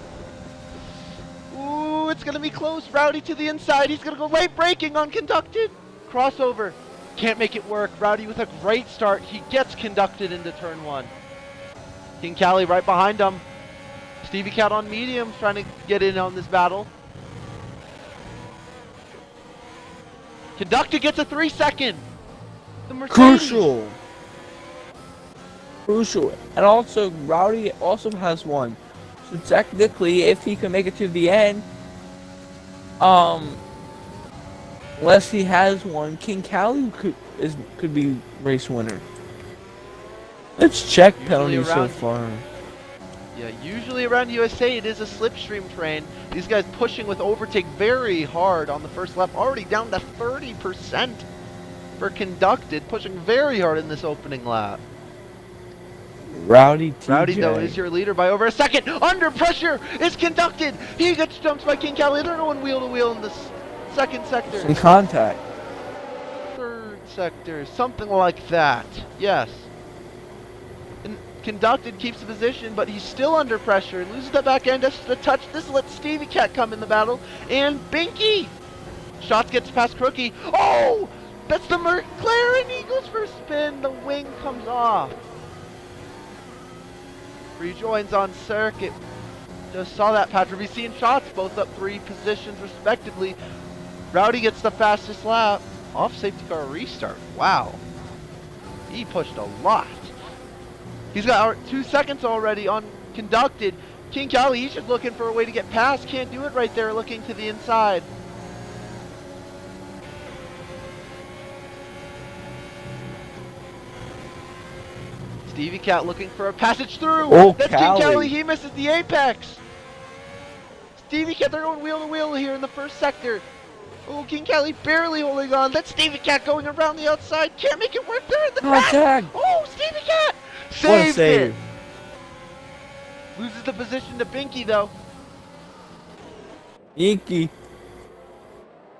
Ooh, it's going to be close. Rowdy to the inside. He's going to go late braking on Conducted. Crossover. Can't make it work. Rowdy with a great start. He gets Conducted into turn 1. King Cali right behind him. Stevie Cat on medium trying to get in on this battle. Conducted gets a 3 second. The Mercedes. Crucial. And also, Rowdy also has one. So technically, if he can make it to the end, unless he has one, King Cali could be race winner. Let's check penalties so far. Yeah, usually around USA it is a slipstream train. These guys pushing with overtake very hard on the first lap, already down to 30% for Conducted, pushing very hard in this opening lap. Rowdy though is your leader by over a second. Under pressure is Conducted. He gets jumped by King Cali. They're going wheel to wheel in this second sector. Some contact. Third sector, something like that. Yes. Conducted keeps the position, but he's still under pressure and loses the back end just a touch. This lets Stevie Cat come in the battle, and Binky! Shots gets past Crookie. Oh! That's the McLaren. He goes for a spin. The wing comes off. Rejoins on circuit. Just saw that. Patra VC and Shots both up 3 positions respectively. Rowdy gets the fastest lap. Off safety car restart. Wow. He pushed a lot. He's got 2 seconds already on Conducted. King Cali, he's just looking for a way to get past. Can't do it right there, looking to the inside. Stevie Cat looking for a passage through. Oh, that's Cali. King Cali, he misses the apex. Stevie Cat, they're going wheel to wheel here in the first sector. Oh, King Cali barely holding on. That's Stevie Cat going around the outside. Can't make it work. They're in the back. Oh, Stevie Cat. Saved it. Loses the position to Binky though. Binky.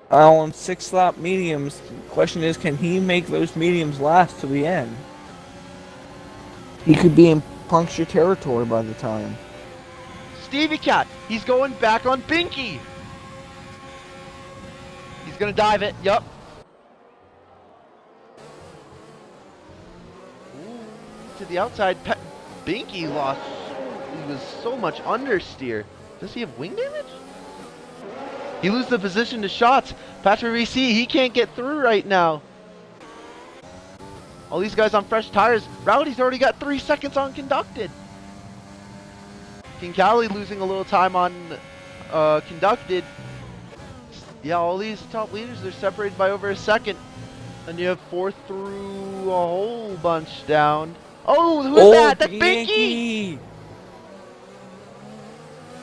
On 6-lap mediums. The question is, can he make those mediums last to the end? He could be in puncture territory by the time. Stevie Cat, he's going back on Binky. He's gonna dive it. Yup. To the outside, Binky lost. He was so much understeer. Does he have wing damage? He loses the position to Shots. Patra VC, he can't get through right now. All these guys on fresh tires. Rowdy's already got 3 seconds on Conducted. King Cali losing a little time on Conducted. Yeah, all these top leaders, they're separated by over a second. And you have 4 through a whole bunch down. Oh, who's that? That's Binky!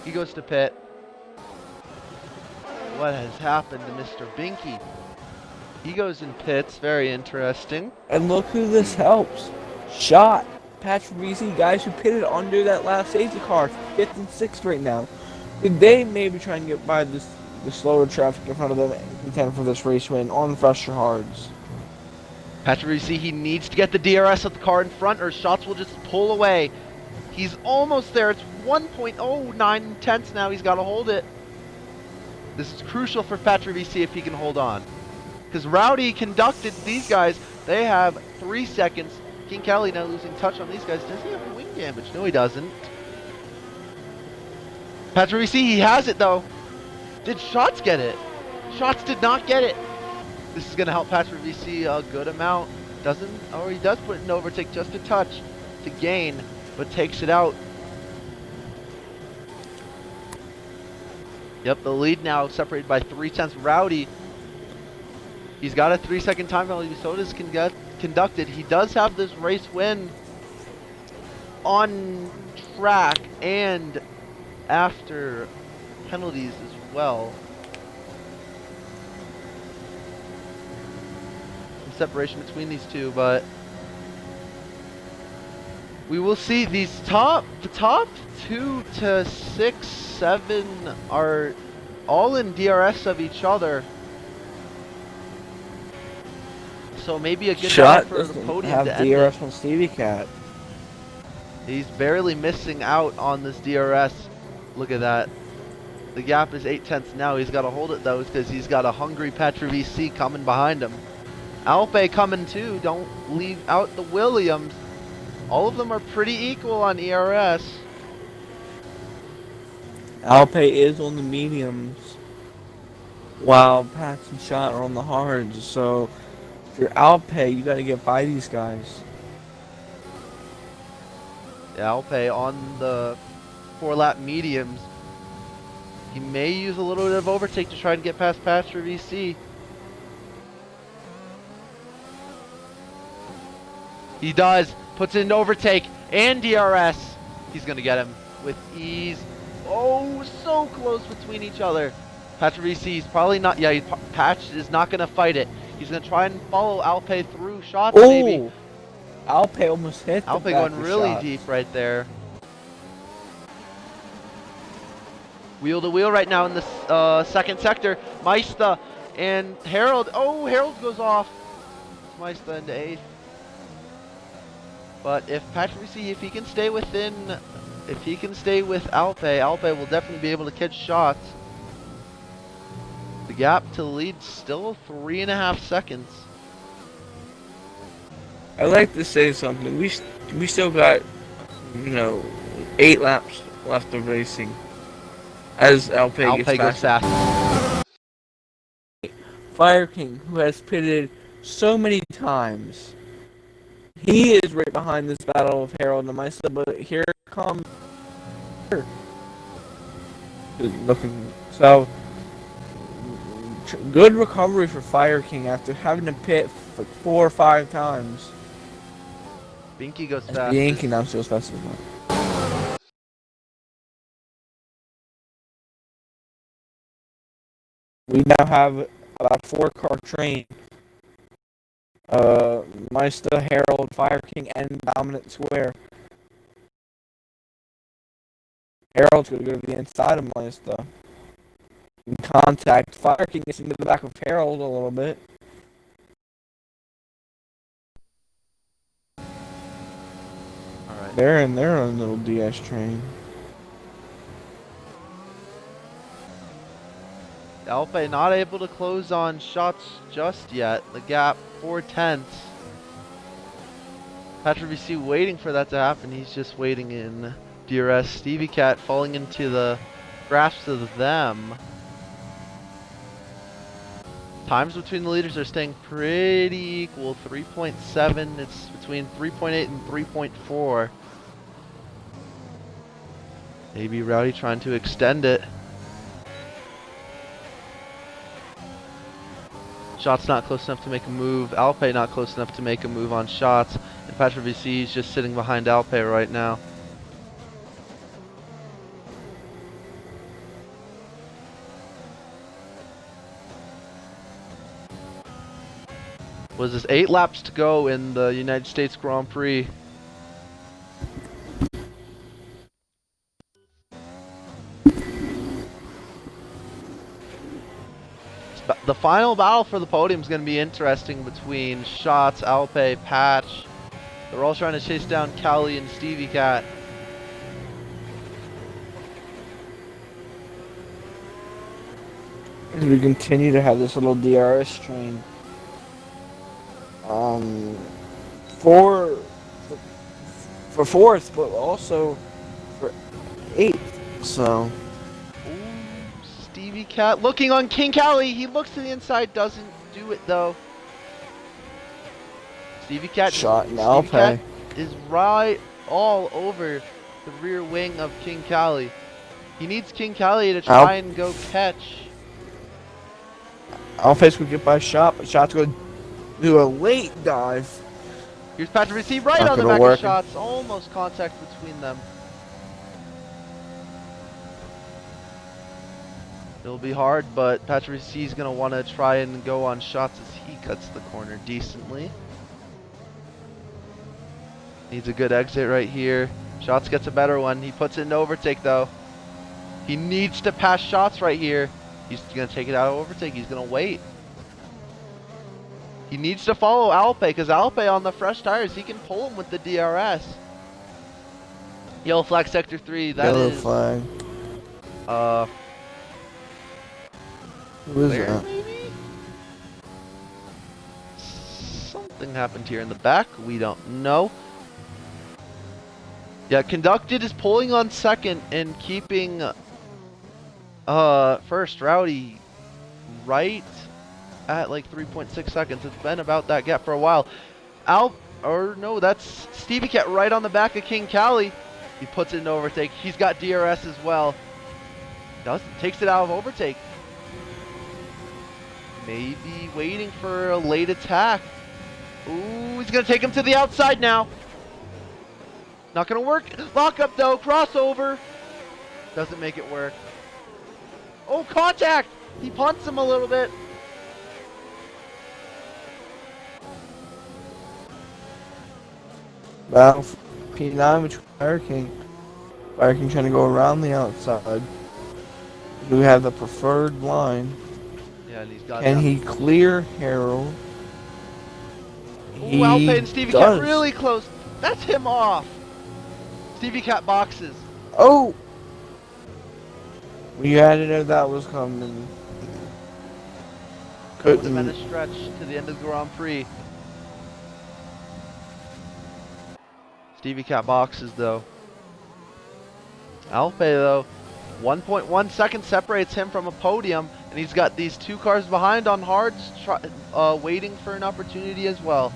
He goes to pit. What has happened to Mr. Binky? He goes in pits. Very interesting. And look who this helps. Shot. Patch VC, guys who pitted under that last safety car, 5th and 6th right now. Could they maybe try and get by the slower traffic in front of them and contend for this race win on fresher hards? Patrick VC, he needs to get the DRS of the car in front or shots will just pull away. He's almost there. It's 1.09 tenths now. He's got to hold it. This is crucial for Patrick VC if he can hold on. Because Rowdy conducted these guys. They have 3 seconds. King Kelly now losing touch on these guys. Does he have wing damage? No, he doesn't. Patrick VC, he has it though. Did Shots get it? Shots did not get it. This is going to help Patrick VC a good amount. Doesn't, or he does put it in overtake just a touch to gain, but takes it out. Yep, the lead now separated by 3 tenths. Rowdy, he's got a 3-second time penalty, so does conducted. He does have this race win on track and after penalties as well. Some separation between these two, but we will see the top 2 to 6, 7 are all in DRS of each other. So maybe a good Shot for the podium have to end DRS it. from Stevie Cat. He's barely missing out on this DRS. Look at that. The gap is 8 tenths now. He's got to hold it though because he's got a hungry Patrick VC coming behind him. Alpe coming too. Don't leave out the Williams. All of them are pretty equal on ERS. Alpe is on the mediums, while Pats and Shot are on the hards. So if you're Alpe, you got to get by these guys. Yeah, Alpe on the 4-lap mediums. He may use a little bit of overtake to try and get past Patrick VC. He does. Puts in overtake and DRS. He's going to get him with ease. Oh, so close between each other. Patrick VC is probably not. Yeah, Patch is not going to fight it. He's going to try and follow Alpe through Shots, maybe. Alpe almost hit the Alpe back going of really Shots. deep right there. Wheel to wheel right now in the second sector. Maista and Harold. Oh, Harold goes off. Maista into 8th. But if Patrick VC, if he can stay with Alpe, Alpe will definitely be able to catch Shots. The gap to the lead still 3.5 seconds. I'd like to say something. We still got 8 laps left of racing. As Alpe Goes fast. Fire King, who has pitted so many times. He is right behind this battle of Harold and myself, but here comes looking so good recovery for Fire King after having to pit for 4 or 5 times. Binky goes fast. Binky now goes fast as well. We now have about 4-car train. Maista, Harold, Fire King, and Dominant Square. Harold's going to go to the inside of Maista. In contact. Fire King gets into the back of Harold a little bit. Alright. They're in their own little DS train. Alpe not able to close on Shots just yet. The gap 4 tenths. Patrick VC waiting for that to happen. He's just waiting in DRS. Stevie Cat falling into the grasps of them. Times between the leaders are staying pretty equal. 3.7. It's between 3.8 and 3.4. Maybe Rowdy trying to extend it. Shots not close enough to make a move. Alpe not close enough to make a move on Shots. And Patrick VC is just sitting behind Alpe right now. Was this 8 laps to go in the United States Grand Prix? The final battle for the podium is going to be interesting between Shots, Alpe, Patch. They're all trying to chase down Callie and Stevie Cat. As we continue to have this little DRS train. For fourth, but also for eighth. So. Ooh, Stevie Cat looking on King Callie. He looks to the inside, doesn't do it though. Stevie Cat Shot in Alpe is right all over the rear wing of King Callie. He needs King Callie to try and go catch. Alpe's gonna get by Shot, but Shot's gonna do a late dive. Here's Patrick Receive right Not on the gonna back work. of Shots. Almost contact between them. It'll be hard, but Patrick Receive's gonna want to try and go on Shots as he cuts the corner decently. Needs a good exit right here. Shots gets a better one. He puts it in overtake though. He needs to pass Shots right here. He's gonna take it out of overtake. He's gonna wait. He needs to follow Alpe because Alpe on the fresh tires, he can pull him with the DRS. Yellow flag sector 3. That Yellow is flag. Who is that? maybe? Something happened here in the back. We don't know. Yeah, Conducted is pulling on second and keeping first. Rowdy right at like 3.6 seconds. It's been about that gap for a while. That's Stevie Cat right on the back of King Callie. He puts it in overtake. He's got DRS as well. Takes it out of overtake. Maybe waiting for a late attack. Ooh, he's gonna take him to the outside now. Not gonna work. Lock up though. Crossover. Doesn't make it work. Oh, contact! He punts him a little bit. Battle for P9 between Fire King. Fire King trying to go around the outside. Do we have the preferred line? Yeah, and he's got. Can he clear Harold? Ooh, Alpe and Stevie Cat really close. That's him off. Stevie Cat boxes. Oh! We had to know that was coming. Could have been a stretch to the end of the Grand Prix. Stevie Cat boxes though. Alpe though, 1.1 seconds separates him from a podium, and he's got these 2 cars behind on hards, waiting for an opportunity as well.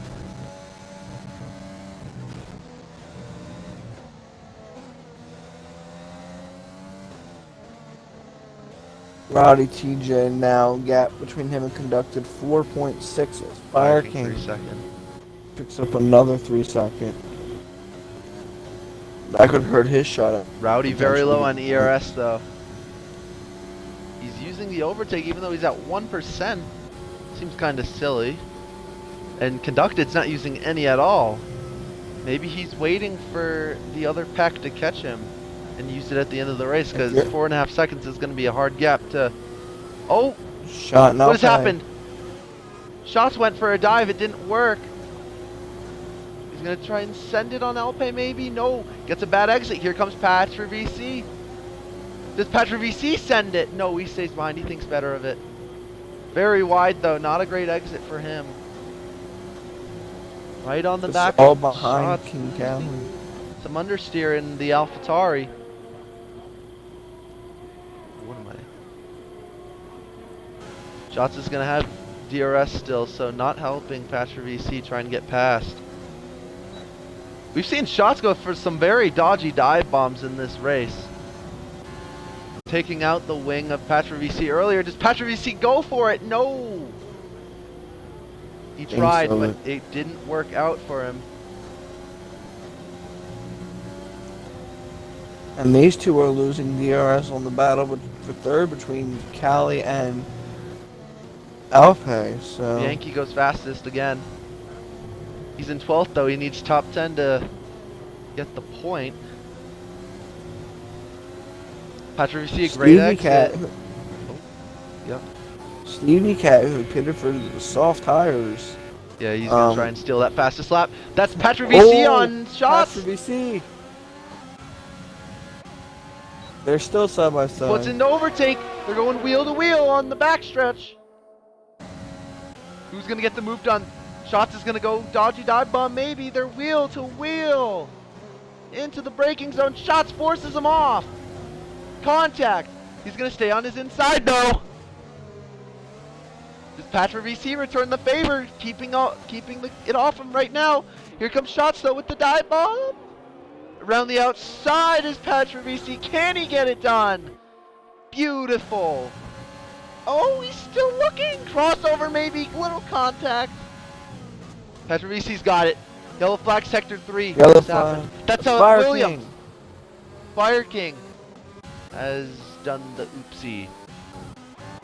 Rowdy TJ now gap between him and Conducted 4.6. Fire King 3 seconds. picks up another 3 second. That could hurt his shot at. Rowdy very low on ERS though. He's using the overtake even though he's at 1%. Seems kind of silly. And Conducted's not using any at all. Maybe he's waiting for the other pack to catch him and use it at the end of the race because 4.5 seconds is going to be a hard gap to. Oh! Shot now. What has happened? Shots went for a dive. It didn't work. He's going to try and send it on Alpe maybe? No. Gets a bad exit. Here comes Patch for VC. Does Patch for VC send it? No, he stays behind. He thinks better of it. Very wide though. Not a great exit for him. Right on the back. All behind King Callie. Some understeer in the AlphaTauri. What am I? Shots is going to have DRS still, so not helping Patch for VC try and get past. We've seen Shots go for some very dodgy dive bombs in this race. Taking out the wing of Patch for VC earlier. Does Patch for VC go for it? No! He tried, but it didn't work out for him. And these two are losing DRS on the battle for third between Callie and Alpay, so Yankee goes fastest again. He's in 12th though. He needs top 10 to get the point. Patrick, you see a great Stevie Cat. exit. Oh, yep. Stevie Cat, who pitted for the soft tires. Yeah, he's gonna try and steal that fastest lap. That's Patrick VC on shots. Patrick VC. They're still side by side. Puts in the overtake. They're going wheel to wheel on the backstretch. Who's gonna get the move done? Shots is gonna go dodgy dive bomb maybe. They're wheel to wheel into the braking zone. Shots forces him off. Contact. He's gonna stay on his inside though. Does Patrick VC return the favor, keeping it off him right now? Here comes Shots though with the dive bomb. Around the outside is Patrick VC. Can he get it done? Beautiful. Oh, he's still looking. Crossover maybe. Little contact. Patrick VC's got it. Yellow flag sector 3. Yellow flag. That's how Fire Williams. King. Fire King has done the oopsie.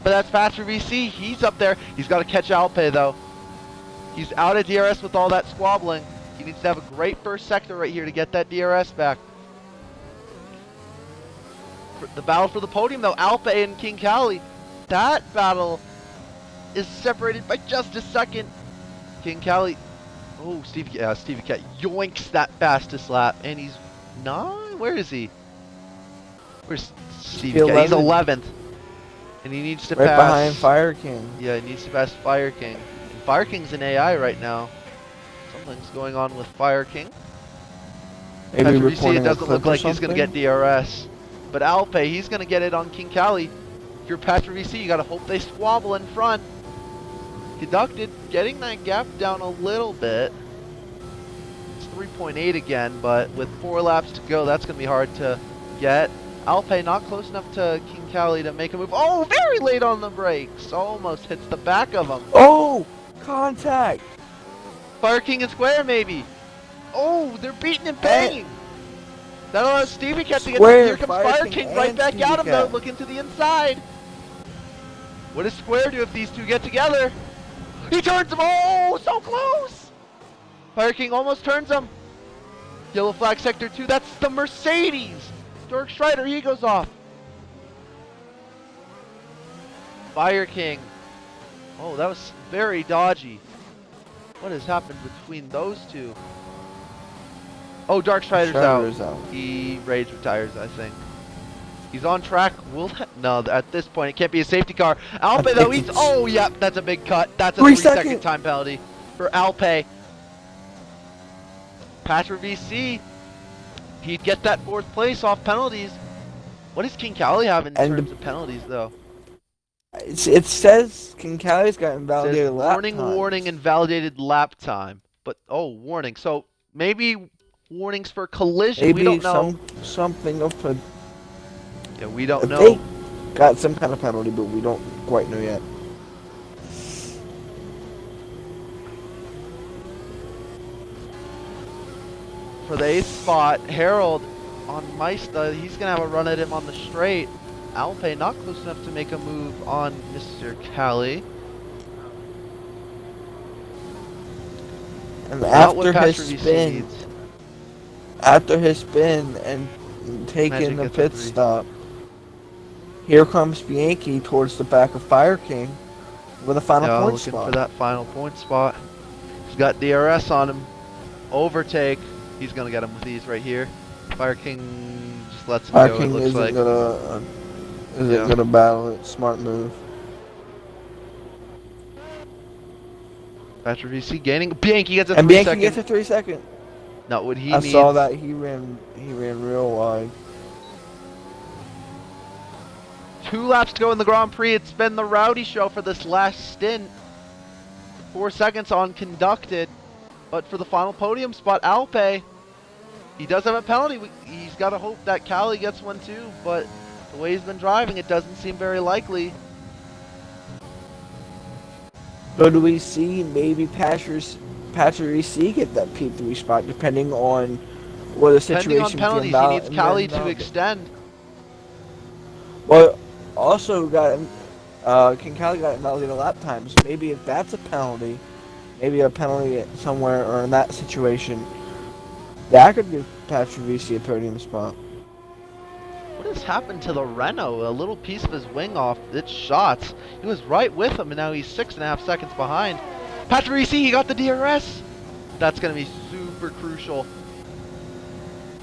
But that's Patrick VC. He's up there. He's got to catch Alpay though. He's out of DRS with all that squabbling. He needs to have a great first sector right here to get that DRS back. The battle for the podium though, Alpay and King Cali. That battle is separated by just a second. King Cali. Oh, Stevie Cat yoinks that fastest lap, and he's 9. Where is he? Where's Stevie Cat? He's 11th, and he needs to right pass. Behind Fire King. Yeah, he needs to pass Fire King. And Fire King's an AI right now. Something's going on with Fire King. Maybe Patrick VC, reporting it doesn't look like he's going to something? get DRS. But Alpay, he's going to get it on King Cali. If you're Patrick VC, you got to hope they squabble in front. Conducted, getting that gap down a little bit. It's 3.8 again, but with 4 laps to go, that's going to be hard to get. Alpay not close enough to King Cali to make a move. Oh, very late on the brakes. Almost hits the back of him. Oh, contact. Fire King and Square, maybe. Oh, they're beating and banging. That'll allow Stevie Cat to get Square, here comes Fire King right back at him though, looking to the inside. What does Square do if these two get together? He turns him. Oh, so close. Fire King almost turns him. Yellow flag sector 2. That's the Mercedes. Dirk Strider, he goes off. Fire King. Oh, that was very dodgy. What has happened between those two? Oh, Dark Strider's out. He rage retires, I think. He's on track. Will that? No, at this point, it can't be a safety car. Alpay, though, he's... Oh, yep, that's a big cut. That's a 3-second time penalty for Alpay. Patrick VC, he'd get that 4th place off penalties. What does King Cali have in terms of penalties, though? It says King Cali's got invalidated lap warning, times. warning, invalidated lap time. But, oh, warning. So, maybe warnings for collision. Maybe we don't know. Something of a... Yeah, we don't know. They got some kind of penalty, but we don't quite know yet. For the 8th spot, Harold on Maista, he's going to have a run at him on the straight. Alpay not close enough to make a move on Mr. Cali. And after his spin and taking the pit 3. stop, here comes Bianchi towards the back of Fire King with a final point spot. Looking for that final point spot. He's got DRS on him. Overtake. He's going to get him with these right here. Fire King just lets him go, it looks like. Isn't gonna battle it. Smart move. Patrick VC gaining. Bianchi gets a 3 and Bianchi second. gets a 3 second. Not what he I needs. saw that he ran real wide. 2 laps to go in the Grand Prix. It's been the rowdy show for this last stint. 4 seconds on conducted. But for the final podium spot, Alpay, he does have a penalty. He's got to hope that Cali gets one too. But the way he's been driving, it doesn't seem very likely. So do we see maybe Patrick VC get that P3 spot, depending on what the situation? Depending on penalties, he needs Cali to extend. Well, also got King Cali got another lap times. Maybe if that's a penalty, maybe a penalty somewhere or in that situation, that could give Patrick VC a podium spot. What has happened to the Renault? A little piece of his wing off its shots. He was right with him, and now he's 6.5 seconds behind. Patrick VC, he got the DRS. That's going to be super crucial.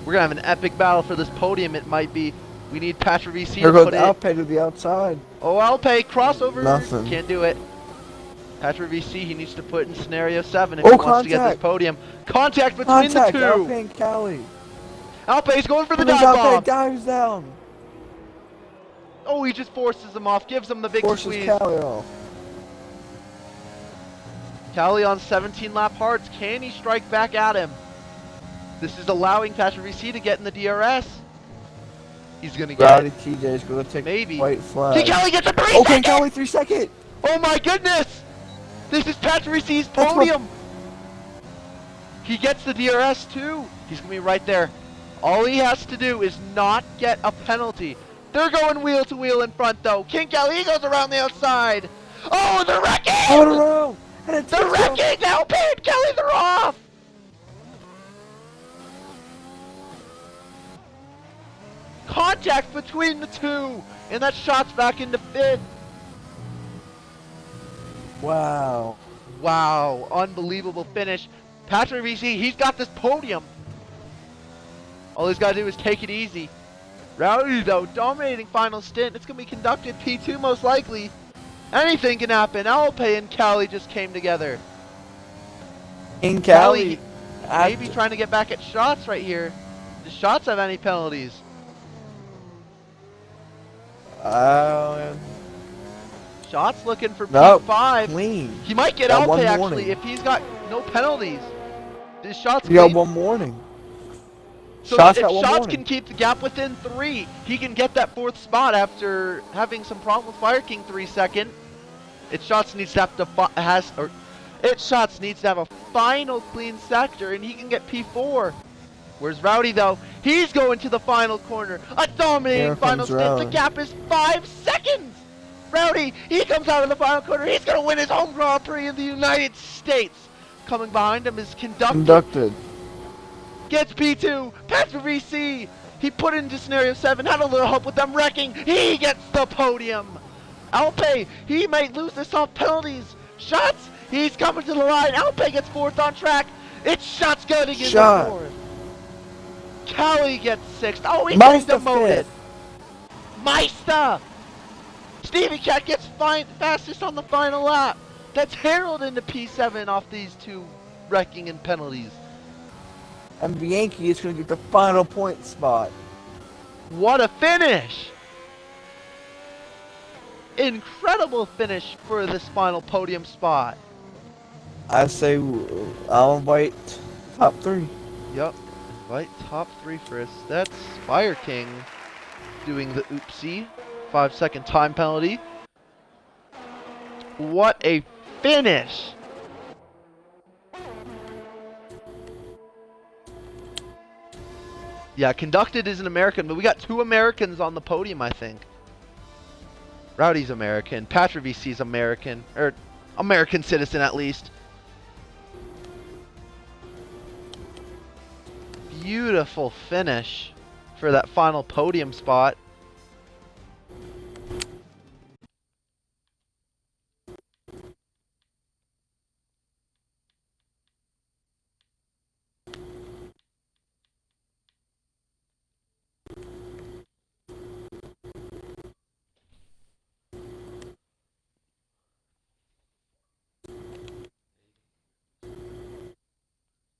We're going to have an epic battle for this podium, it might be. We need Patrick VC Here to goes put it. Alpay to the outside. Oh, Alpay, crossover. Nothing. Can't do it. Patrick VC, he needs to put in scenario 7 if he wants to get this podium. Contact between the two. Alpay and Cali. Alpay's going for the dive Alpay bomb. dives down. Oh, he just forces him off, gives him the big Forces squeeze. Cali off. Cali on 17 lap hards. Can he strike back at him? This is allowing Patrick VC to get in the DRS. He's going to get Rowdy it. TJ is going to take Maybe. white flag. King Cali gets a 3 Oh, King second. Cali 3 second. Oh my goodness! This is Patrick VC's podium. He gets the DRS too. He's going to be right there. All he has to do is not get a penalty. They're going wheel to wheel in front though. King Cali goes around the outside. Oh, they're wrecking! Oh, no. And it's They're wrecking! Alpay and Kelly, they're off! Contact between the two! And that shot's back into fifth. Wow. Wow, unbelievable finish. Patrick VC, he's got this podium. All he's got to do is take it easy. Rowdy, though, dominating final stint. It's going to be conducted P2 most likely. Anything can happen. Alpay and Cali just came together. King Cali. Maybe trying to get back at shots right here. Does shots have any penalties? Shots looking for Nope. P5. Clean. He might get Got one Alpay actually warning. if he's got no penalties. This Shots He got clean. one warning. So Shots if got one Shots warning. can keep the gap within 3, he can get that 4th spot after having some problem with Fire King 3 second. It Shots needs to have to Shots needs to have a final clean sector and he can get P4. Where's Rowdy though? He's going to the final corner. A dominating Here final comes stint. Rowdy. The gap is 5 seconds. Rowdy, he comes out of the final corner. He's going to win his home Grand Prix in the United States. Coming behind him is Conducted. Gets P2. Patrick VC. He put into scenario 7. Had a little help with them wrecking. He gets the podium. Alpay, he might lose this off penalties. Shots, he's coming to the line. Alpay gets 4th on track. It's Shots going in the 4th. Cali gets 6th. Oh, he's getting demoted. Meister. Stevie Cat gets fastest on the final lap. That's Harold into P7 off these two wrecking and penalties. And Bianchi is going to get the final point spot. What a finish! Incredible finish for this final podium spot. I say I'll invite top 3. Yep, invite top 3 for us. That's Fire King doing the oopsie. 5-second time penalty. What a finish! Yeah, Conducted is an American, but we got 2 Americans on the podium, I think. Rowdy's American. Patrick VC's American. Or American citizen, at least. Beautiful finish for that final podium spot.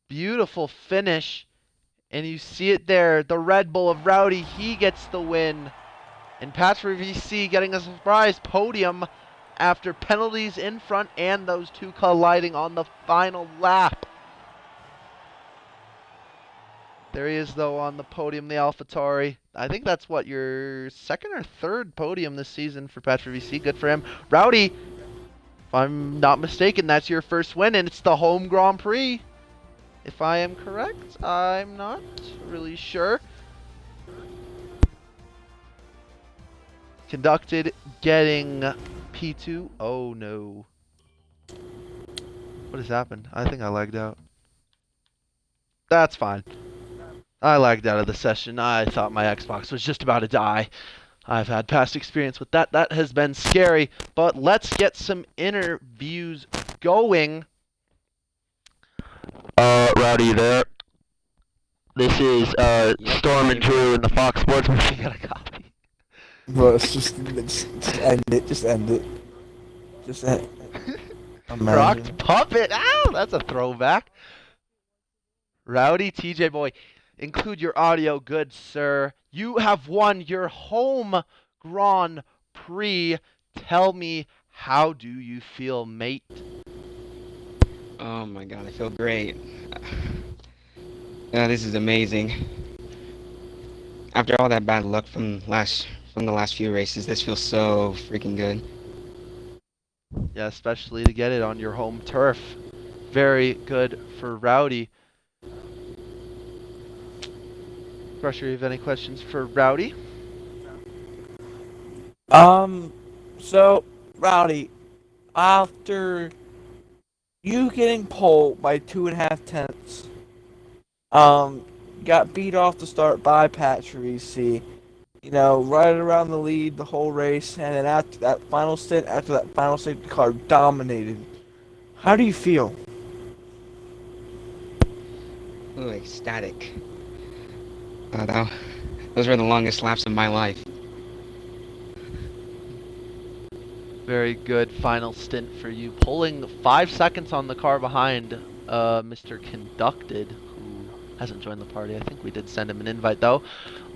Beautiful finish. And you see it there. The Red Bull of Rowdy. He gets the win. And Patrick VC getting a surprise podium after penalties in front and those 2 colliding on the final lap. There he is though on the podium, the AlphaTauri. I think that's what, your 2nd or 3rd podium this season for Patrick VC. Good for him. Rowdy, if I'm not mistaken, that's your first win and it's the home Grand Prix. If I am correct, I'm not really sure. Conducted getting P2. Oh no. What has happened? I think I lagged out. That's fine. I lagged out of the session. I thought my Xbox was just about to die. I've had past experience with that. That has been scary. But let's get some interviews going. Rowdy there. This is Storm and Drew in the Fox Sports. You got a copy. Bro, just end it. Just end it. Just end it. Crocked Puppet. Ow, that's a throwback. Rowdy TJ Boy, include your audio, good sir. You have won your home Grand Prix. Tell me, how do you feel, mate? Oh my god, I feel great. This is amazing. After all that bad luck from the last few races, this feels so freaking good. Yeah, especially to get it on your home turf. Very good for Rowdy. Crusher, you have any questions for Rowdy? So, Rowdy, after you getting pole by 2.5 tenths, got beat off the start by Patrick, you know, right around the lead the whole race, and then after that final stint, after that final safety car dominated. How do you feel? Ooh, ecstatic. Those were the longest laps of my life. Very good final stint for you. Pulling 5 seconds on the car behind Mr. Conducted, who hasn't joined the party. I think we did send him an invite, though.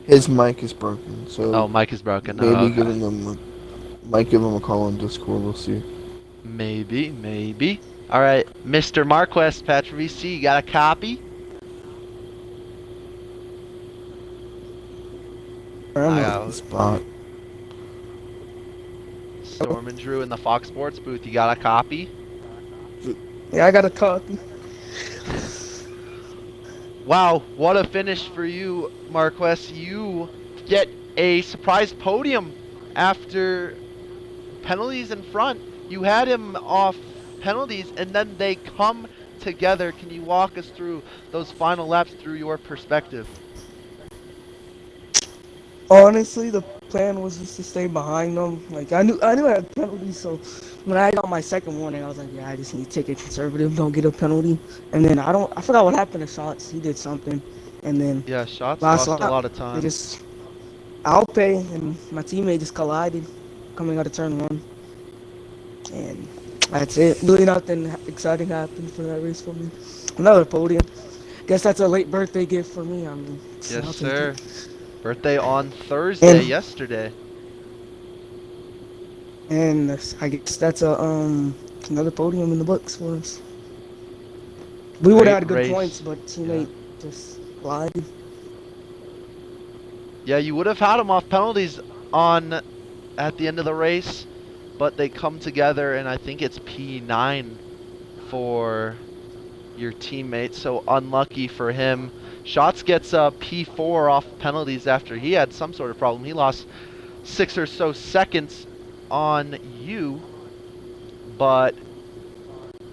His mic is broken, so... Oh, mic is broken. Maybe okay. give him a call on Discord, we'll see. Maybe. Alright, Mr. Marquez, Patrick VC, you got a copy? I'm on the spot. Storm and Drew in the Fox Sports booth, you got a copy? Yeah, I got a copy. Wow, what a finish for you, Marquez. You get a surprise podium after penalties in front. You had him off penalties, and then they come together. Can you walk us through those final laps through your perspective? Honestly, the plan was just to stay behind them. Like I knew I had penalties, so when I got my second warning, I was like, yeah, I just need to take it conservative, don't get a penalty. And then I forgot what happened to Shots. He did something, and then Yeah, Shots lost a lot of time. They just Alpe and my teammate just collided coming out of turn 1, and that's it. Really nothing exciting happened for that race for me. Another podium. Guess that's a late birthday gift for me. I mean, Yes, I'll take sir. it. Birthday on Thursday, And- yesterday. And I guess that's another podium in the books for us. We would have had good Great race. points, but teammate just lied. Yeah, you would have had him off penalties at the end of the race, but they come together, and I think it's P9 for your teammate, so unlucky for him. Shots gets a P4 off penalties after he had some sort of problem. He lost 6 or so seconds on you, but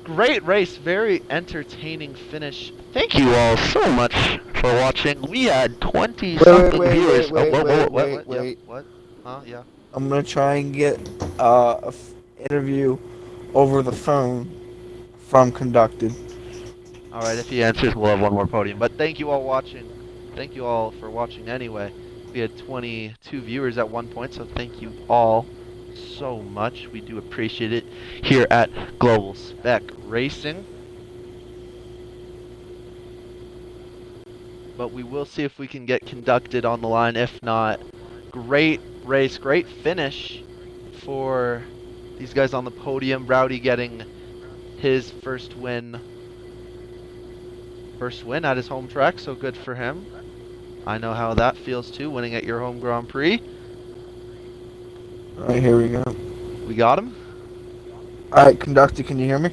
great race, very entertaining finish. Thank you all so much for watching. We had 20-something viewers. What? Huh? Yeah. I'm gonna try and get an interview over the phone from Conducted. All right, if he answers, we'll have one more podium. But thank you all watching. Thank you all for watching anyway. We had 22 viewers at one point, so thank you all so much. We do appreciate it here at Global Spec Racing. But we will see if we can get Conducted on the line. If not, great race, great finish for these guys on the podium. Rowdy getting his first win at his home track, so good for him. I know how that feels too, winning at your home Grand Prix. Alright, here we go. We got him. Alright, Conducted, can you hear me?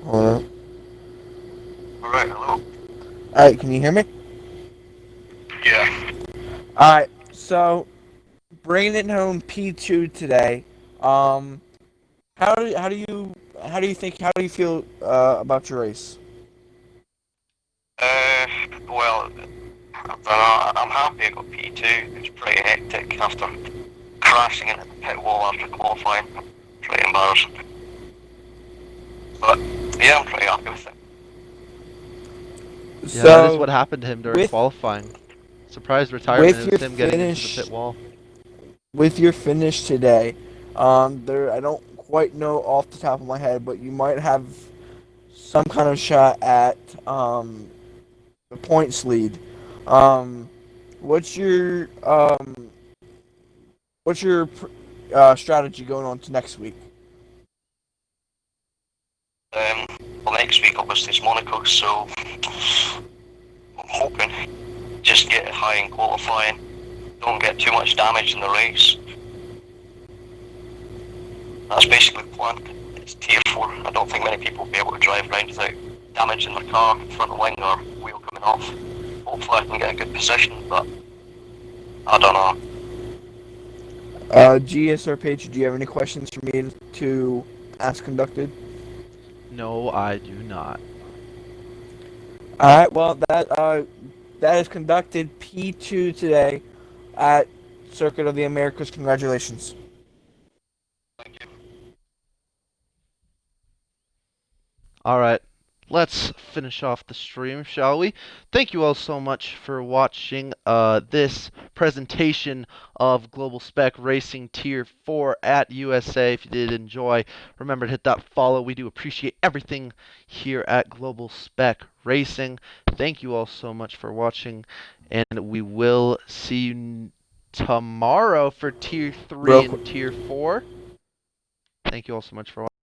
Hold on. Alright, hello. Alright, can you hear me? Yeah. All right, so bringing it home P2 today. How do you feel about your race? Well, I don't know. I'm happy I got P2. It was pretty hectic after crashing into the pit wall after qualifying. Pretty embarrassing. But yeah, I'm pretty happy with it. Yeah, that is So what happened to him during with qualifying. Surprise retirement. with It your was him getting into the finish pit wall. with your finish today, there I don't quite know off the top of my head, but you might have some kind of shot at the points lead. Um, what's your strategy going on to next week? Well, next week obviously is Monaco, so I'm hoping just get it high in qualifying. Don't get too much damage in the race. That's basically the plan. It's tier 4. I don't think many people will be able to drive around without damage in their car, front wing or wheel coming off. Hopefully I can get a good position, but I don't know. GSR page, do you have any questions for me to ask conducted? No, I do not. All right, well that is conducted P2 today at Circuit of the Americas. Congratulations. Thank you. Alright, let's finish off the stream, shall we? Thank you all so much for watching this presentation of Global Spec Racing Tier 4 at USA. If you did enjoy, remember to hit that follow. We do appreciate everything here at Global Spec Racing. Thank you all so much for watching, and we will see you tomorrow for Tier 3 Real and quick. Tier 4. Thank you all so much for watching.